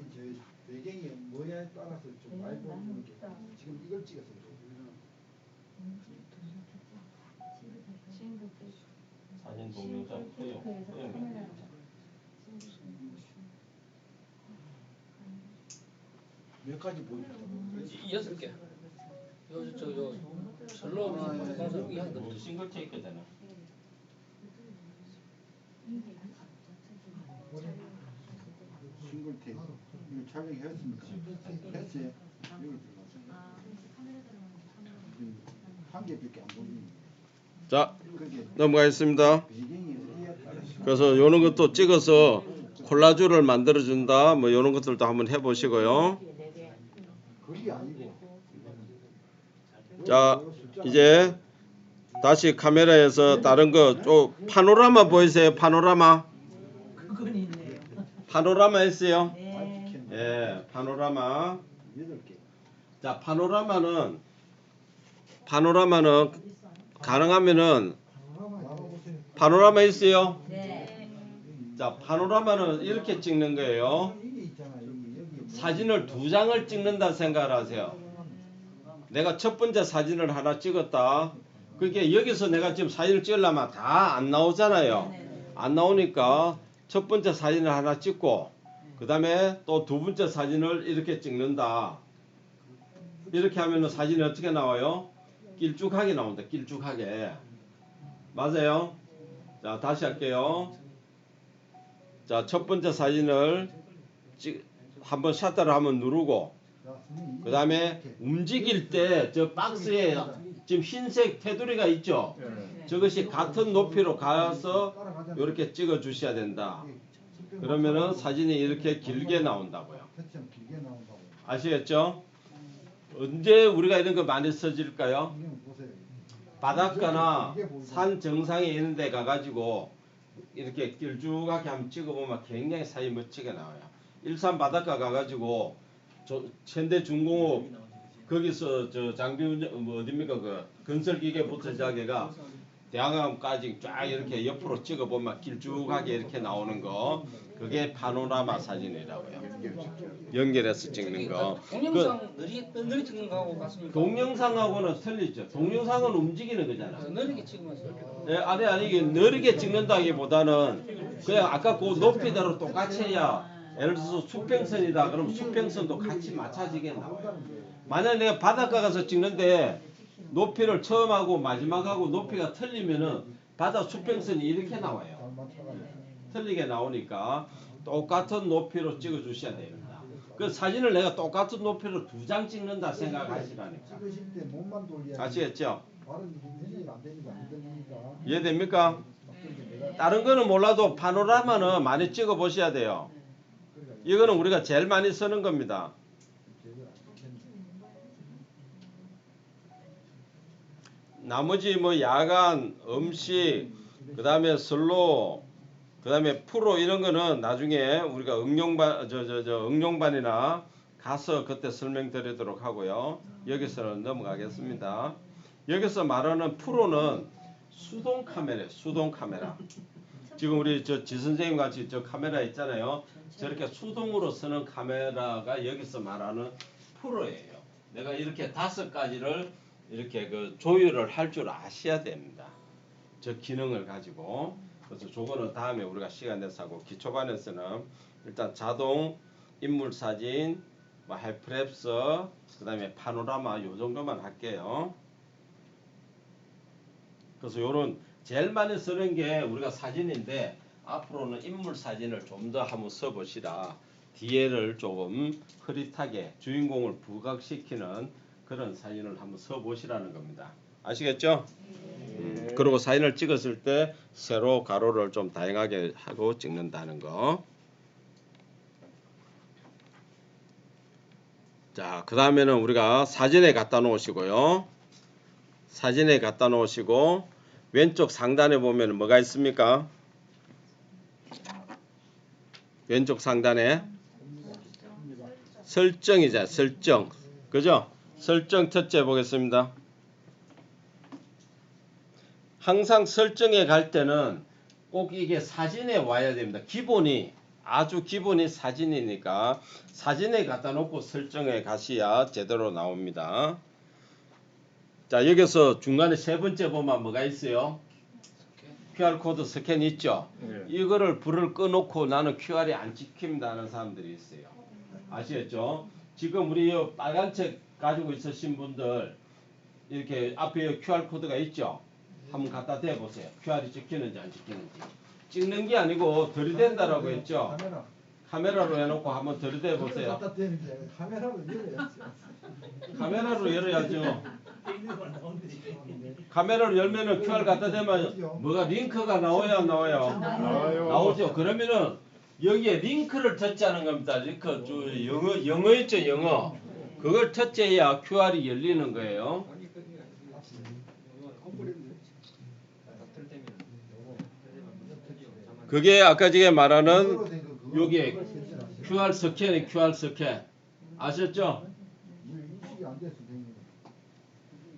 배경이 뭐냐에 따라서 좀 많이 보는 게 지금 이걸 찍었어요. 사진 동영상 소용. 몇 가지 보여줬다고. 6개. 슬로우 모션 영상 여기 한 거. 싱글 테이크잖아. 촬영했습니까? 했어요. 여기 들어가서 한 개밖에 안 보이니. 자, 그게 넘어가겠습니다. 배경이 어디에 따라서 그래서 요런 것도 찍어서 콜라주를 만들어 준다. 뭐 요런 것들도 한번 해 보시고요. 그게 아니고. 자, 이제 다시 카메라에서 다른 거 좀 파노라마 보이세요? 파노라마. 그건 있네요. 파노라마 했어요? 네. 예, 파노라마. 8개. 자, 파노라마는 가능하면은 파노라마 있어요? 네. 자, 파노라마는 이렇게 찍는 거예요. 이게 있잖아. 여기 사진을 2장을 찍는다 생각을 하세요. 내가 첫 번째 사진을 하나 찍었다. 그게 여기서 내가 지금 사진을 찍으려면 다 안 나오잖아요. 안 나오니까 첫 번째 사진을 하나 찍고 그 다음에 또 두 번째 사진을 이렇게 찍는다. 이렇게 하면 사진이 어떻게 나와요? 길쭉하게 나온다. 길쭉하게. 맞아요? 자, 다시 할게요. 자, 첫 번째 사진을 한번 셔터를 한번 누르고 그 다음에 움직일 때 저 박스에 지금 흰색 테두리가 있죠? 예. 저것이 같은 높이로 가서 이렇게 찍어 주셔야 된다. 그러면은 사진이 이렇게 길게 나온다고요. 대충 길게 나온다고. 아시겠죠? 언제 우리가 이런 거 많이 써질까요? 이거 보세요. 바닷가나 산 정상에 있는 데 가가지고 이렇게 길쭉하게 한번 찍어보면 굉장히 사진 멋지게 나와요. 일산 바닷가 가가지고 현대중공업 거기서 저 장비 뭐 어딥니까 그 건설기계부터 시작해가 대항암까지 쫙 이렇게 옆으로 찍어보면 길쭉하게 이렇게 나오는 거 그게 파노라마 사진이라고요. 연결해서 찍는 거. 동영상 느리 찍는 거하고 같습니까? 동영상하고는 틀리죠. 동영상은 움직이는 거잖아. 느리게 찍으면서 이렇게 예, 아니 이게 느리게 찍는다기보다는 그냥 아까 그 높이대로 똑같이 해야 예를 들어서 수평선이다 그러면 수평선도 같이 맞춰지게 나와요. 만약 내가 바닷가 가서 찍는데 높이를 처음하고 마지막하고 높이가 틀리면은 바다 수평선이 이렇게 나와요. 틀리게 나오니까 똑같은 높이로 찍어 주셔야 됩니다. 그 사진을 내가 똑같은 높이로 2장 찍는다 생각하시라니까. 찍으실 때 몸만 돌려야 아시겠죠? 발은 회전이 안 되니까 안 되니까. 이해됩니까? 다른 거는 몰라도 파노라마는 많이 찍어 보셔야 돼요. 이거는 우리가 제일 많이 쓰는 겁니다. 나머지 뭐 야간, 음식, 그 다음에 슬로우, 그 다음에 프로 이런 거는 나중에 우리가 응용반이나 가서 그때 설명드리도록 하고요. 여기서는 넘어가겠습니다. 여기서 말하는 프로는 수동 카메라예요. 수동 카메라. 지금 우리 저 지선생님 같이 저 카메라 있잖아요. 저렇게 수동으로 쓰는 카메라가 여기서 말하는 프로예요. 내가 이렇게 5가지를 이렇게 그 조율을 할 줄 아셔야 됩니다. 저 기능을 가지고. 그래서 저거는 다음에 우리가 시간 내서 하고 기초반에서는 일단 자동 인물 사진, 뭐 하이프랩스, 그 다음에 파노라마 요 정도만 할게요. 그래서 요런 제일 많이 쓰는 게 우리가 사진인데 앞으로는 인물 사진을 좀 더 한번 써보시라. 뒤에를 조금 흐릿하게 주인공을 부각시키는 그런 사진을 한번 써보시라는 겁니다. 아시겠죠? 그리고 사진을 찍었을 때 세로 가로를 좀 다양하게 하고 찍는다는 거. 자, 그 다음에는 우리가 사진에 갖다 놓으시고요. 사진에 갖다 놓으시고 왼쪽 상단에 보면 뭐가 있습니까? 왼쪽 상단에 설정이자 설정. 그죠? 설정 첫째 보겠습니다. 항상 설정에 갈 때는 꼭 이게 사진에 와야 됩니다. 기본이 아주 기본이 사진이니까 사진에 갖다 놓고 설정에 가셔야 제대로 나옵니다. 자, 여기서 중간에 세 번째 보면 뭐가 있어요? QR코드 스캔 있죠? 네. 이거를 불을 꺼놓고 나는 QR이 안 찍힙니다 하는 사람들이 있어요. 아시겠죠? 지금 우리 이 빨간 책 가지고 있으신 분들 이렇게 앞에 QR코드가 있죠? 한번 갖다 대보세요. QR이 찍히는지 안 찍히는지. 찍는 게 아니고 들이댄다라고 했죠? 카메라로 해놓고 한번 들이대 보세요. 갖다 대는데 카메라로 열어야지. 카메라로 열어야죠. 카메라를 열면은 QR 갖다 대면 뭐가 링크가 나와요, 안 나와요? 나오죠. 그러면은 여기에 링크를 터치하는 겁니다. 링크 영어 있죠, 영어. 그걸 터치해야 QR이 열리는 거예요. 그게 아까 제가 말하는 여기 QR 스캔이 QR 스캔 아셨죠? 인식이 안 됐어, 선생님.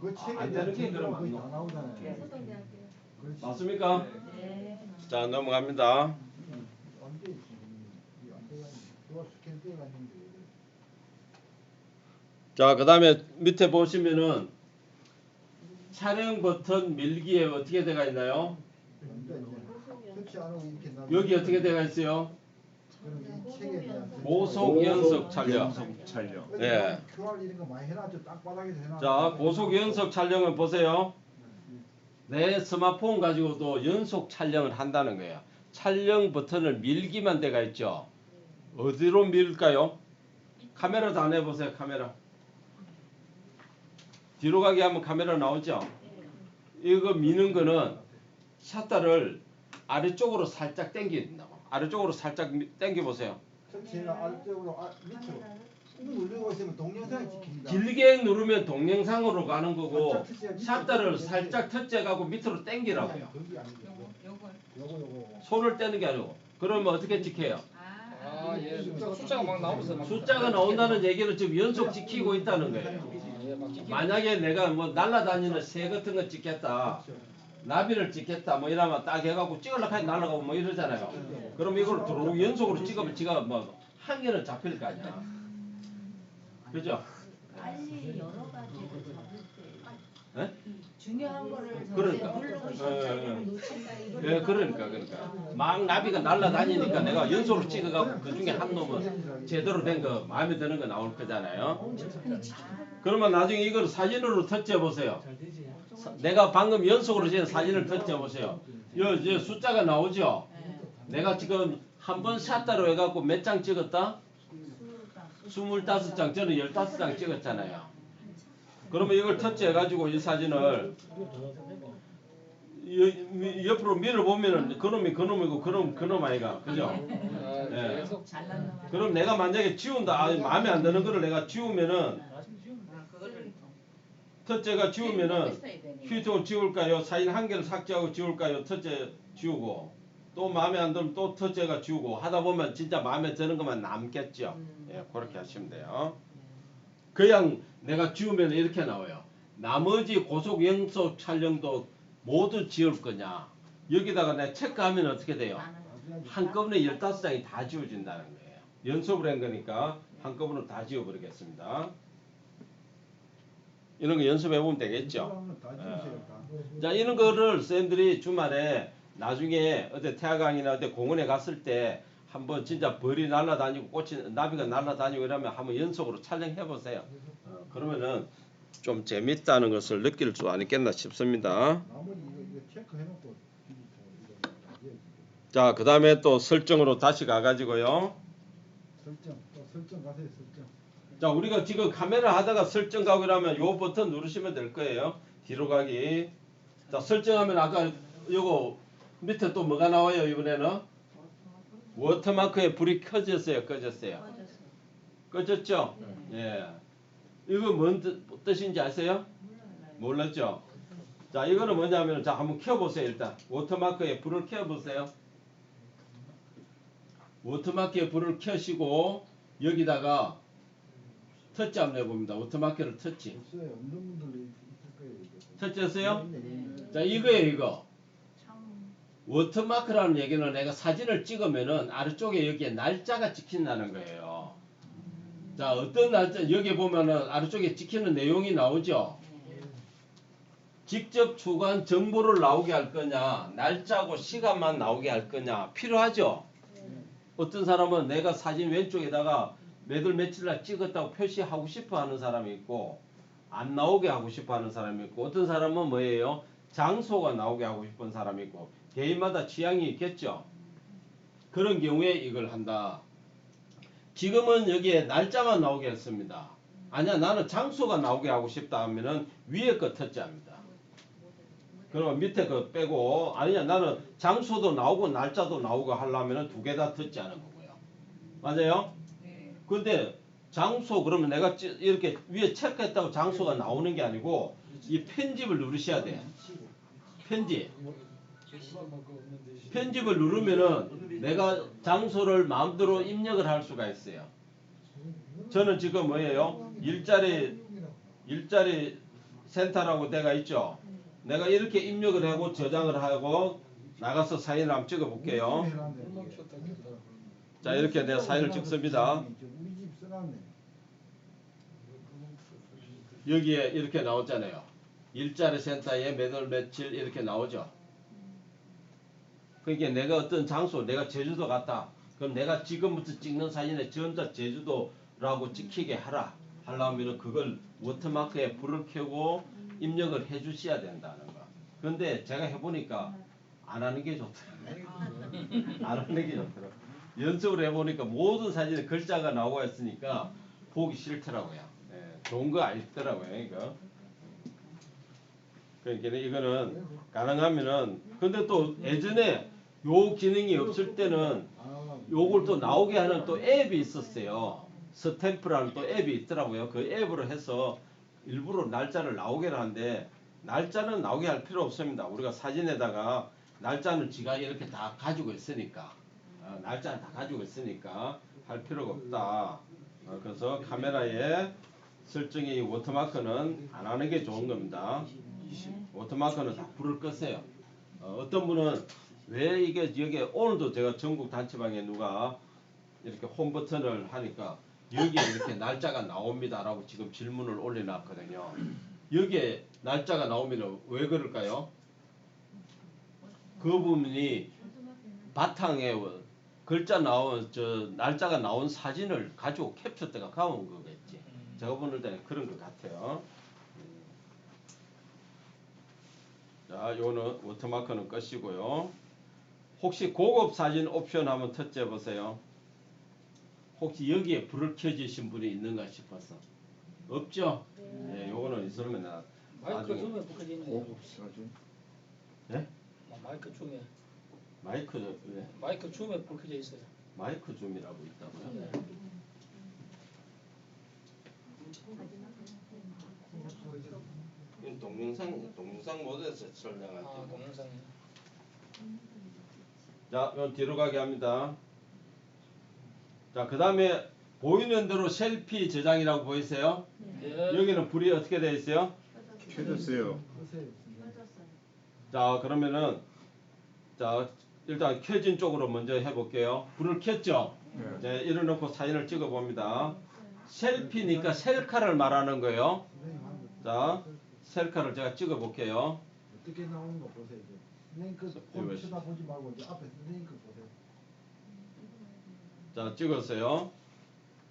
그 책에 안 대한 되는 게 정보가 거의 그럼 다 나오잖아요. 그렇지. 맞습니까? 네. 자 넘어갑니다. 안 돼, 지금. 이게 안 돼가지고. 그거 스캔 떼가지고. 자, 그 다음에 밑에 보시면은 촬영 버튼 밀기에 어떻게 돼가 있나요? 터치 안 하고 이렇게 놔두면 여기 어떻게 돼가 있어요? 그럼 이 책에 대한 고속 연속 촬영. 촬영. 예. QR 이런 거 많이 해놨죠. 땅바닥에서 해놨죠. 자, 고속 연속 촬영을 보세요. 내 스마트폰 가지고도 연속 촬영을 한다는 거예요. 촬영 버튼을 밀기만 돼가 있죠. 어디로 밀까요? 카메라도 안 해보세요. 카메라. 뒤로 가게 하면 카메라 나오죠. 이거 미는 거는 샷터를 아래쪽으로 살짝 당긴다고. 아래쪽으로 살짝 당겨 보세요. 터치가 아래쪽으로 밑으로 꾹 누르고 있으면 동영상이 찍힙니다. 길게 누르면 동영상으로 가는 거고 살짝 터치해야 샷터를 밑으로 살짝 터치해가고 밑으로 당기라고요. 거기 아니죠. 요거. 손을 떼는 게 아니고. 그러면 어떻게 찍혀요? 아, 예. 숫자가 막 나오면서 막 숫자가 나온다는 얘기는 지금 연속 찍히고 있다는 거예요. 예, 막 찍히고. 만약에 내가 뭐 날아다니는 새 같은 거 찍겠다. 나비를 찍겠다 뭐 이러면 딱 해갖고 찍으려고 하니 날아가고 뭐 이러잖아요. 그럼 이걸 들어오고 연속으로 찍으면 지가 뭐 한 개는 잡힐 거 아니야. 그죠? 빨리 여러 가지를 잡을 때 예? 중요한 거를 그러니까. 누르고 예, 싶다면 놓친다 이거. 예, 그러니까. 막 나비가 날아다니니까 내가 연속으로 찍어갖고 그 중에 한 놈은 제대로 된 거 마음에 드는 거 나올 거잖아요. 그러면 나중에 이걸 사진으로 터치해 보세요. 내가 방금 연속으로 찍은 사진을 터치해 보세요. 여 숫자가 나오죠. 내가 지금 한 번 샷다로 해갖고 몇 장 찍었다? 25장. 저는 15장 찍었잖아요. 그러면 이걸 터치해가지고 이 사진을 옆으로 밀어보면은 그놈이고 그놈 아이가. 그죠? 예. 계속 그럼 내가 만약에 지운다. 마음에 안 드는 거를 내가 지우면은 첫째가 지우면은 휴대폰 지울까요? 사진 한 개를 삭제하고 지울까요? 첫째 지우고 또 마음에 안 들면 또 첫째가 지우고 하다 보면 진짜 마음에 드는 것만 남겠죠. 예, 그렇게 하시면 돼요. 그냥 내가 지우면 이렇게 나와요. 나머지 고속 연속 촬영도 모두 지울 거냐? 여기다가 내가 체크하면 어떻게 돼요? 한꺼번에 15장이 다 지워진다는 거예요. 연속으로 한 거니까 한꺼번에 다 지워버리겠습니다. 이런 거 연습해보면 되겠죠. 자, 이런 거를 쌤들이 주말에 나중에 어디 태화강이나 어디 공원에 갔을 때 한번 진짜 벌이 날아다니고 꽃이 나비가 날아다니고 이러면 한번 연속으로 촬영해보세요. 그러면은 좀 재밌다는 것을 느낄 수 있겠나 싶습니다. 나머지 이거 체크해놓고 자, 그 다음에 또 설정으로 다시 가가지고요. 설정 가세요. 설정. 자, 우리가 지금 카메라 하다가 설정 가고 이러면 요 버튼 누르시면 될 거예요. 뒤로 가기. 자, 설정하면 아까 요거 밑에 또 뭐가 나와요, 이번에는? 워터마크에 불이 켜졌어요, 꺼졌어요? 꺼졌죠? 예. 이거 뭔 뜻인지 아세요? 몰랐죠? 자, 이거는 뭐냐면, 자, 한번 켜보세요, 일단. 워터마크에 불을 켜보세요. 워터마크에 불을 켜시고, 여기다가 터치 한번 해봅니다. 워터마크를 터치. 없어요. 없는 분들도 있을 거예요. 터치했어요? 네. 자, 이거예요, 이거. 워터마크라는 얘기는 내가 사진을 찍으면은 아래쪽에 여기에 날짜가 찍힌다는 거예요. 자, 어떤 날짜, 여기 보면은 아래쪽에 찍히는 내용이 나오죠? 직접 추가한 정보를 나오게 할 거냐, 날짜하고 시간만 나오게 할 거냐, 필요하죠? 어떤 사람은 내가 사진 왼쪽에다가 몇월 며칠 날 찍었다고 표시하고 싶어 하는 사람이 있고, 안 나오게 하고 싶어 하는 사람이 있고, 어떤 사람은 뭐예요? 장소가 나오게 하고 싶은 사람이 있고, 개인마다 취향이 있겠죠? 그런 경우에 이걸 한다. 지금은 여기에 날짜만 나오게 했습니다. 아니야 나는 장소가 나오게 하고 싶다 하면은 위에 거 터치합니다. 그러면 밑에 거 빼고 아니야 나는 장소도 나오고 날짜도 나오고 하려면은 두 개 다 터치하는 거고요. 맞아요? 근데 장소 그러면 내가 이렇게 위에 체크했다고 장소가 나오는 게 아니고 이 편집을 누르셔야 돼. 편집을 누르면은 내가 장소를 마음대로 입력을 할 수가 있어요. 저는 지금 뭐예요? 일자리 센터라고 내가 있죠. 내가 이렇게 입력을 하고 저장을 하고 나가서 사진을 한번 찍어 볼게요. 자 이렇게 내가 사진을 찍습니다. 여기에 이렇게 나오잖아요. 일자리 센터에 몇 월 며칠 이렇게 나오죠. 그러니까 내가 어떤 장소, 내가 제주도 갔다. 그럼 내가 지금부터 찍는 사진에 전자 제주도라고 찍히게 하려면 그걸 워터마크에 불을 켜고 입력을 해 주셔야 된다는 거. 그런데 제가 해보니까 안 하는 게 좋더라고요. 안 하는 게 좋더라고요. 연습을 해보니까 모든 사진에 글자가 나오고 있으니까 보기 싫더라고요. 네, 좋은 거 아니더라고요. 이거. 그러니까 이거는 가능하면은 근데 또 예전에 요 기능이 없을 때는 요걸 또 나오게 하는 또 앱이 있었어요. 스탬프라는 또 앱이 있더라고요. 그 앱으로 해서 일부러 날짜를 나오게 하는데 날짜는 나오게 할 필요 없습니다. 우리가 사진에다가 날짜는 지가 이렇게 다 가지고 있으니까 날짜는 다 가지고 있으니까 할 필요가 없다. 그래서 카메라에 설정이 워터마크는 안 하는 게 좋은 겁니다. 워터마크는 다 불을 끄세요. 어떤 분은 왜 이게 여기 오늘도 제가 전국 단체방에 누가 이렇게 홈 버튼을 하니까 여기에 이렇게 날짜가 나옵니다라고 지금 질문을 올려놨거든요. 여기에 날짜가 나오면 왜 그럴까요? 그 부분이 바탕에 글자 나온 날짜가 나온 사진을 가지고 캡처 때가 가온 거겠지. 제가 보는 데는 그런 것 같아요. 자, 요거는 워터마크는 끄시고요. 혹시 고급 사진 옵션 한번 터치해 보세요. 혹시 여기에 불을 켜주신 분이 있는가 싶어서. 없죠? 네, 요거는 있으면 마이크 줌에 켜져 있네요. 고급 사진. 네? 마이크 줌에. 마이크 줌에 불 켜져 있어요. 마이크 줌이라고 있다고요? 이건 동영상 모드에서 설명할 때. 동영상. 자, 이건 뒤로 가게 합니다. 자, 그 다음에 보이는 대로 셀피 저장이라고 보이세요? 예. 여기는 불이 어떻게 되어 있어요? 켜졌어요. 자, 그러면은 자, 일단 켜진 쪽으로 먼저 해볼게요. 불을 켰죠? 네, 일어놓고 사진을 찍어 봅니다. 셀피니까 셀카를 말하는 거예요. 자, 셀카를 제가 찍어 볼게요. 어떻게 나오는 거 보세요. 선생님 그 쳐다보지 말고 이제 앞에 선생님 거 보세요. 자, 찍었어요.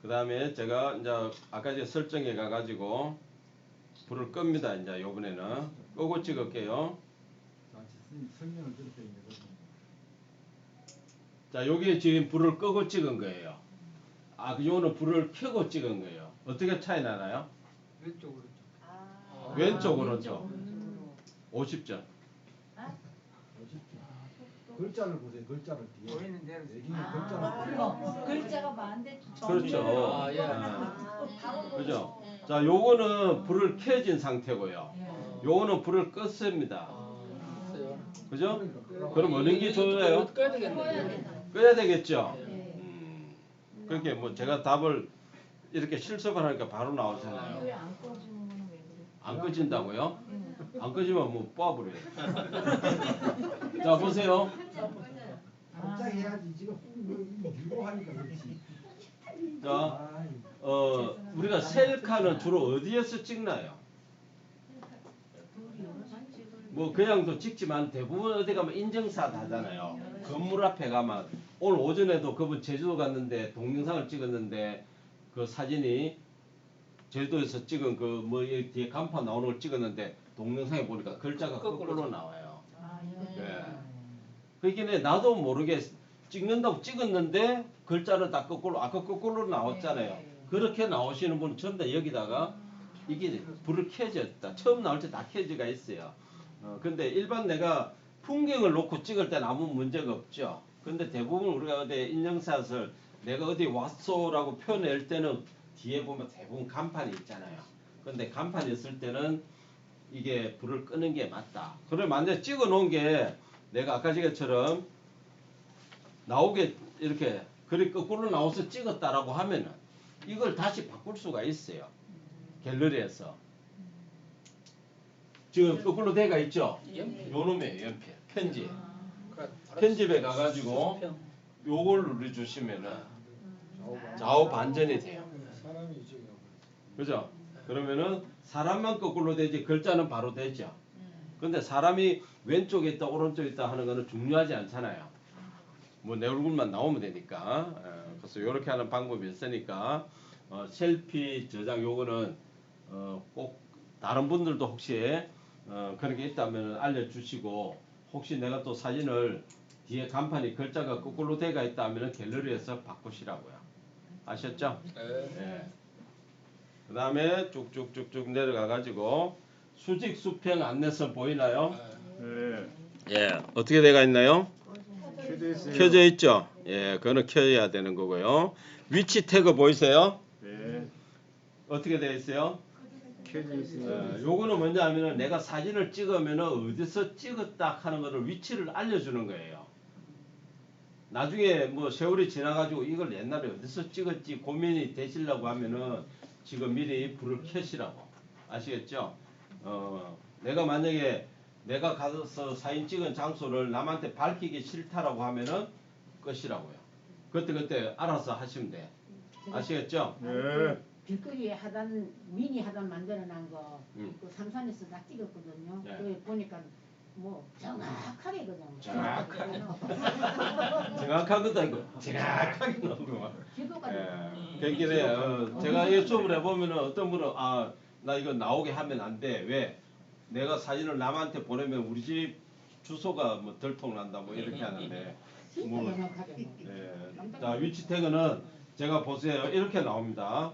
그 다음에 제가 이제 아까 전에 설정해 가가지고 불을 끕니다. 이제 요번에는 끄고 찍을게요. 자, 선생님 설명을 그렇게 해요. 자, 여기에 지금 불을 끄고 찍은 거예요. 아, 요거는 불을 켜고 찍은 거예요. 어떻게 차이 나나요? 왼쪽으로. 왼쪽 오른쪽. 50점. 글자를 보세요. 글자를 뒤에. 보이는 대로. 애기는 글자를 보세요. 글자가 많은데 그렇죠. 예. 그죠? 자, 요거는 불을 켜진 상태고요. 요거는 불을 껐습니다. 있어요. 그죠? 그럼 어느 게 좋아요? 꺼야 되겠네. 꺼야 되겠죠? 그렇게 뭐 제가 답을 이렇게 실습을 하니까 바로 나오잖아요. 왜 안 꺼지는 거는 왜 그래? 안 꺼진다고요? 안 꺼지면 뭐 뽀아버려요. 자, 보세요. 갑자기 해야지. 지금 밀고 하니까 그렇지. 자, 우리가 셀카는 주로 어디에서 찍나요? 뭐 그냥도 찍지만 대부분 어디 가면 인증샷 하잖아요. 건물 앞에 가면 오늘 오전에도 그분 제주도 갔는데 동영상을 찍었는데 그 사진이 제주도에서 찍은 그 뭐 뒤에 간판 나오는 걸 찍었는데 동영상에 보니까 글자가 거꾸로 나와요. 네. 그러니까 나도 모르게 찍는다고 찍었는데 글자는 다 거꾸로 아까 거꾸로 나왔잖아요. 그렇게 나오시는 분은 전부 다 여기다가 이게 불을 켜졌다. 처음 나올 때 다 켜져가 있어요. 근데 일반 내가 풍경을 놓고 찍을 때는 아무 문제가 없죠. 근데 대부분 우리가 어디 인증샷을 내가 어디 왔소라고 표현할 때는 뒤에 보면 대부분 간판이 있잖아요. 근데 간판이 있을 때는 이게 불을 끄는 게 맞다. 그럼 만약에 찍어 놓은 게 내가 아까 전처럼 나오게 이렇게 그리 거꾸로 나와서 찍었다라고 하면은 이걸 다시 바꿀 수가 있어요. 갤러리에서. 지금 거꾸로 돼가 있죠? 요놈의 연필, 편집. 편집에 가가지고 요걸 눌러주시면은 좌우 반전이 돼요. 사람이 이쪽에 그죠? 그러면은 사람만 거꾸로 되지 글자는 바로 되죠. 근데 사람이 왼쪽에 있다 오른쪽에 있다 하는 거는 중요하지 않잖아요. 뭐 내 얼굴만 나오면 되니까. 그래서 이렇게 하는 방법이 있으니까 셀피 저장 요거는 꼭 다른 분들도 혹시 그런 게 있다면 알려주시고 혹시 내가 또 사진을 뒤에 간판이 글자가 거꾸로 돼가 있다면 갤러리에서 바꾸시라고요. 아셨죠? 네. 그 다음에 쭉쭉쭉쭉 내려가 가지고 수직 수평 안내선 보이나요? 네. 예. 어떻게 돼가 있나요? 켜져 있어요. 켜져 있죠? 예, 그거는 켜야 되는 거고요. 위치 태그 보이세요? 네. 어떻게 되어 있어요? 켜져 있어요. 요거는 뭐냐 하면은 내가 사진을 찍으면은 어디서 찍었다 하는 거를 위치를 알려주는 거예요. 나중에 뭐 세월이 지나가지고 이걸 옛날에 어디서 찍었지 고민이 되시려고 하면은 지금 미리 불을 켜시라고. 아시겠죠? 내가 만약에 내가 가서 사진 찍은 장소를 남한테 밝히기 싫다라고 하면은 끄시라고요. 그때 알아서 하시면 돼. 아시겠죠? 네. 길거리에 하단 미니 하단 만들어 놓은 거 음. 그 삼산에서 다 찍었거든요. 네. 그 보니까 뭐 정확하게 그냥 정확하게. 정확한 것도 아니고 정확하게 나온 거. 지도가 그러니까 제가 유튜브를 해보면은 어떤 분은 나 이거 나오게 하면 안 돼. 왜? 내가 사진을 남한테 보내면 우리 집 주소가 뭐 들통난다 뭐 이렇게 하는데 진짜 뭐, 정확하게 뭐. 예. 자 위치 태그는 제가 보세요. 이렇게 나옵니다.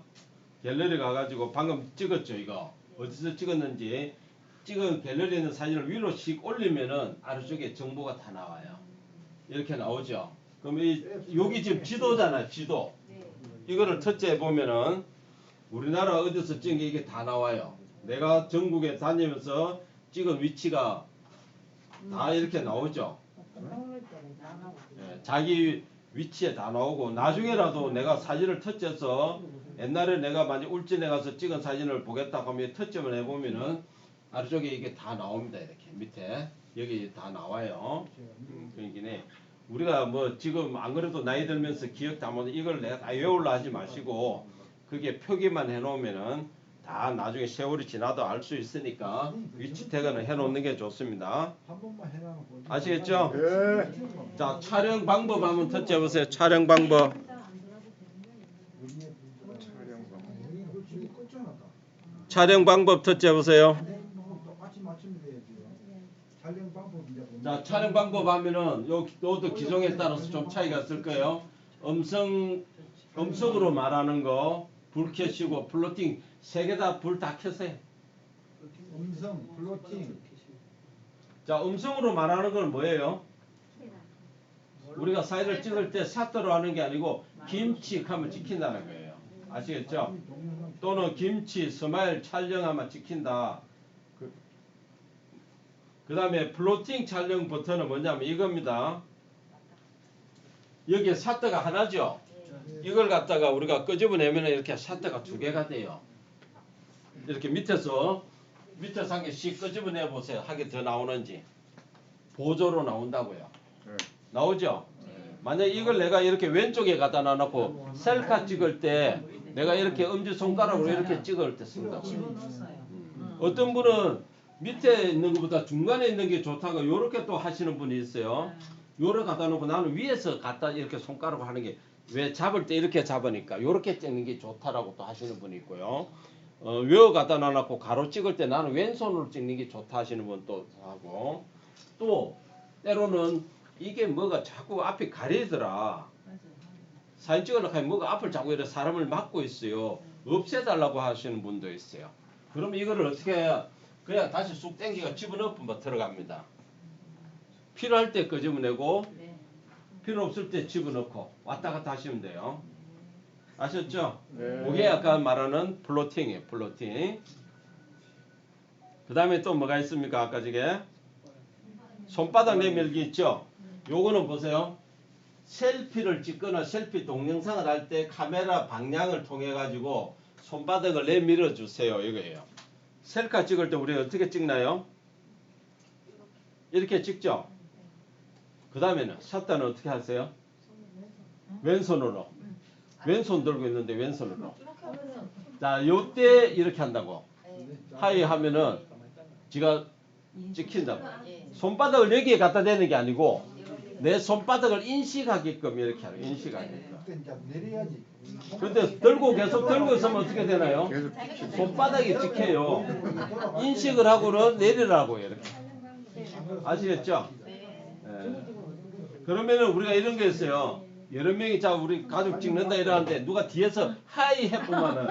갤러리 가가지고 방금 찍었죠 이거 어디서 찍었는지 찍은 갤러리에 있는 사진을 위로 씩 올리면은 아래쪽에 정보가 다 나와요. 이렇게 나오죠. 그럼 여기 지금 지도잖아요. 지도. 이거를 첫째 보면은 우리나라 어디서 찍은 게 이게 다 나와요. 내가 전국에 다니면서 찍은 위치가 다 이렇게 나오죠. 예, 자기 위치에 다 나오고 나중에라도 내가 사진을 터치해서 옛날에 내가 만약 울진에 가서 찍은 사진을 보겠다 하면 터치만 해보면은 아래쪽에 이게 다 나옵니다. 이렇게 밑에 여기 다 나와요. 그러니까 우리가 뭐 지금 안 그래도 나이 들면서 기억 다 못 이걸 내가 다 외우려 하지 마시고 그게 표기만 해놓으면은 다 나중에 세월이 지나도 알 수 있으니까 위치 태그는 해놓는 게 좋습니다. 한 번만 해놔놓고 아시겠죠? 네. 자 촬영 방법 한번 터치해 보세요. 촬영 방법. 여기 그쪽이 껐잖아 아까. 촬영 방법 터치해 보세요. 뭐 똑같이 맞추면 돼야지. 촬영 방법 이제 보면 자 촬영 방법 하면은 요것도 기종에 따라서 좀 차이가 있을 거예요. 음성으로 말하는 거 불 켜시고 플로팅 세 개 다 불 다 켜세요. 음성, 플로팅, 자 음성으로 말하는 건 뭐예요? 우리가 사진을 찍을 때 샷터로 하는 게 아니고 김치 하면 찍힌다는 거예요. 아시겠죠? 또는 김치 스마일 촬영하면 찍힌다. 그 다음에 플로팅 촬영 버튼은 뭐냐면 이겁니다. 여기에 샷터가 하나죠. 이걸 갖다가 우리가 끄집어내면 이렇게 샷터가 두 개가 돼요. 이렇게 밑에서 한 개씩 끄집어내 보세요. 하게 더 나오는지. 보조로 나온다고요. 네. 나오죠? 만약 이걸 내가 이렇게 왼쪽에 갖다 놔놓고 셀카 찍을 때 내가 이렇게 엄지손가락으로 이렇게 찍을 때 쓴다고요. 어떤 분은 밑에 있는 것보다 중간에 있는 게 좋다고 이렇게 또 하시는 분이 있어요. 요래 갖다 놓고 나는 위에서 갖다 이렇게 손가락으로 하는 게 왜 잡을 때 이렇게 잡으니까 요렇게 찍는 게 좋다라고 또 하시는 분이 있고요. 요 갖다 놔놓고 가로 찍을 때 나는 왼손으로 찍는 게 좋다 하시는 분 또 하고 또 때로는 이게 뭐가 자꾸 앞이 가리더라. 맞아. 사진 찍으려고 하면 뭐가 앞을 자꾸 이렇게 사람을 막고 있어요. 없애달라고 하시는 분도 있어요. 그럼 이거를 어떻게 해야 그냥 다시 쑥 당기가 집어넣으면 들어갑니다. 필요할 때 끄집어내고 네. 필요 없을 때 집어넣고 왔다 갔다 하시면 돼요. 아셨죠? 네. 그게 아까 말하는 플로팅이에요. 플로팅. 그 다음에 또 뭐가 있습니까? 아까 저게 손바닥 내밀기 있죠? 요거는 보세요. 셀피를 찍거나 셀피 동영상을 할 때 카메라 방향을 통해 가지고 손바닥을 내밀어 주세요. 이거예요. 셀카 찍을 때 우리 어떻게 찍나요? 이렇게 찍죠? 그 다음에는 샷다는 어떻게 하세요? 왼손으로. 왼손 들고 있는데 왼손으로. 자, 요때 이렇게 한다고. 하이 하면은 지가 찍힌다고. 손바닥을 여기에 갖다 대는 게 아니고 내 손바닥을 인식하게끔 이렇게 하는 인식하게끔. 그러니까 내려야지. 근데 들고 계속 들고 있으면 어떻게 되나요? 계속 손바닥이 찍혀요. 인식을 하고는 내리라고 이렇게. 아시겠죠? 예. 그러면은 우리가 이런 게 있어요. 여러 명이 자 우리 가족 찍는다 이러는데 누가 뒤에서 하이 해보면은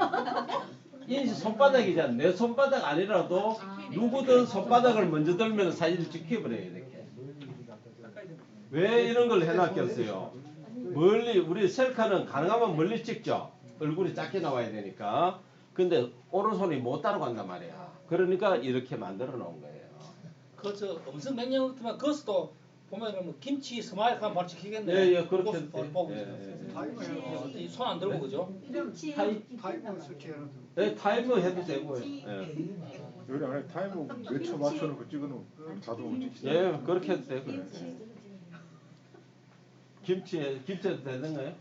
인식 손바닥이잖아. 내 손바닥 아니라도 누구든 손바닥을 먼저 들면 사진을 찍혀버려요 이렇게. 왜 이런 걸 해놨겠어요? 멀리 우리 셀카는 가능하면 멀리 찍죠. 얼굴이 작게 나와야 되니까. 근데 오른손이 못 따라간단 말이야. 그러니까 이렇게 만들어 놓은 거예요. 그저 음성 명령 같으면 그것도 보면은 뭐 김치 스마일 하면 바로 찍히겠네. 예, 그렇게 그것도 바로 보고 손 안 들고 그죠? 타이머 설치해놓은 네, 타이머 해도 되고요. 예. 여기 안에 타이머 몇 초 맞춰놓고 찍어놓으면 자동으로 찍히죠. 예, 그렇게 해도 되고요. 김치에도 되는가요?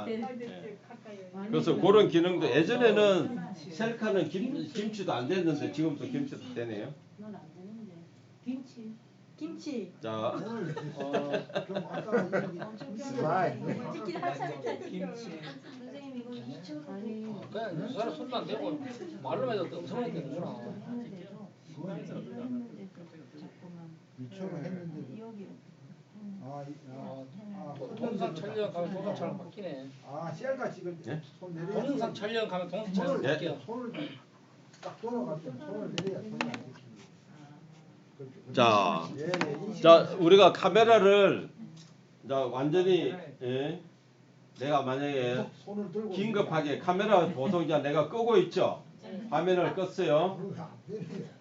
예. 그래서 그런 기능도 예전에는 셀카는 김치도 안 됐는데 지금도 김치도 되네요. 넌안 되는데. 김치. 자, 오늘 좀 아까 스마일. 찍긴 한참 김치. 선생님 이거 2초로 그냥 이 사람 손도 안 대고 말로만 해도 음성만 되는구나. 미처럼 했는데 여기. 동영상 촬영 가면 동영상 바뀌네. 셀카 찍을 때 예? 손 내려야 동영상 촬영 가면 동영상 촬영 예? 바뀌어. 손을 딱 돌아가서 손을 내려야 손이 안 찍힙니다. 자, 예, 예, 인식. 자, 우리가 카메라를 자 완전히 예, 내가 만약에 손을 들고 긴급하게 카메라 보통 이제 내가 끄고 있죠. 화면을 껐어요.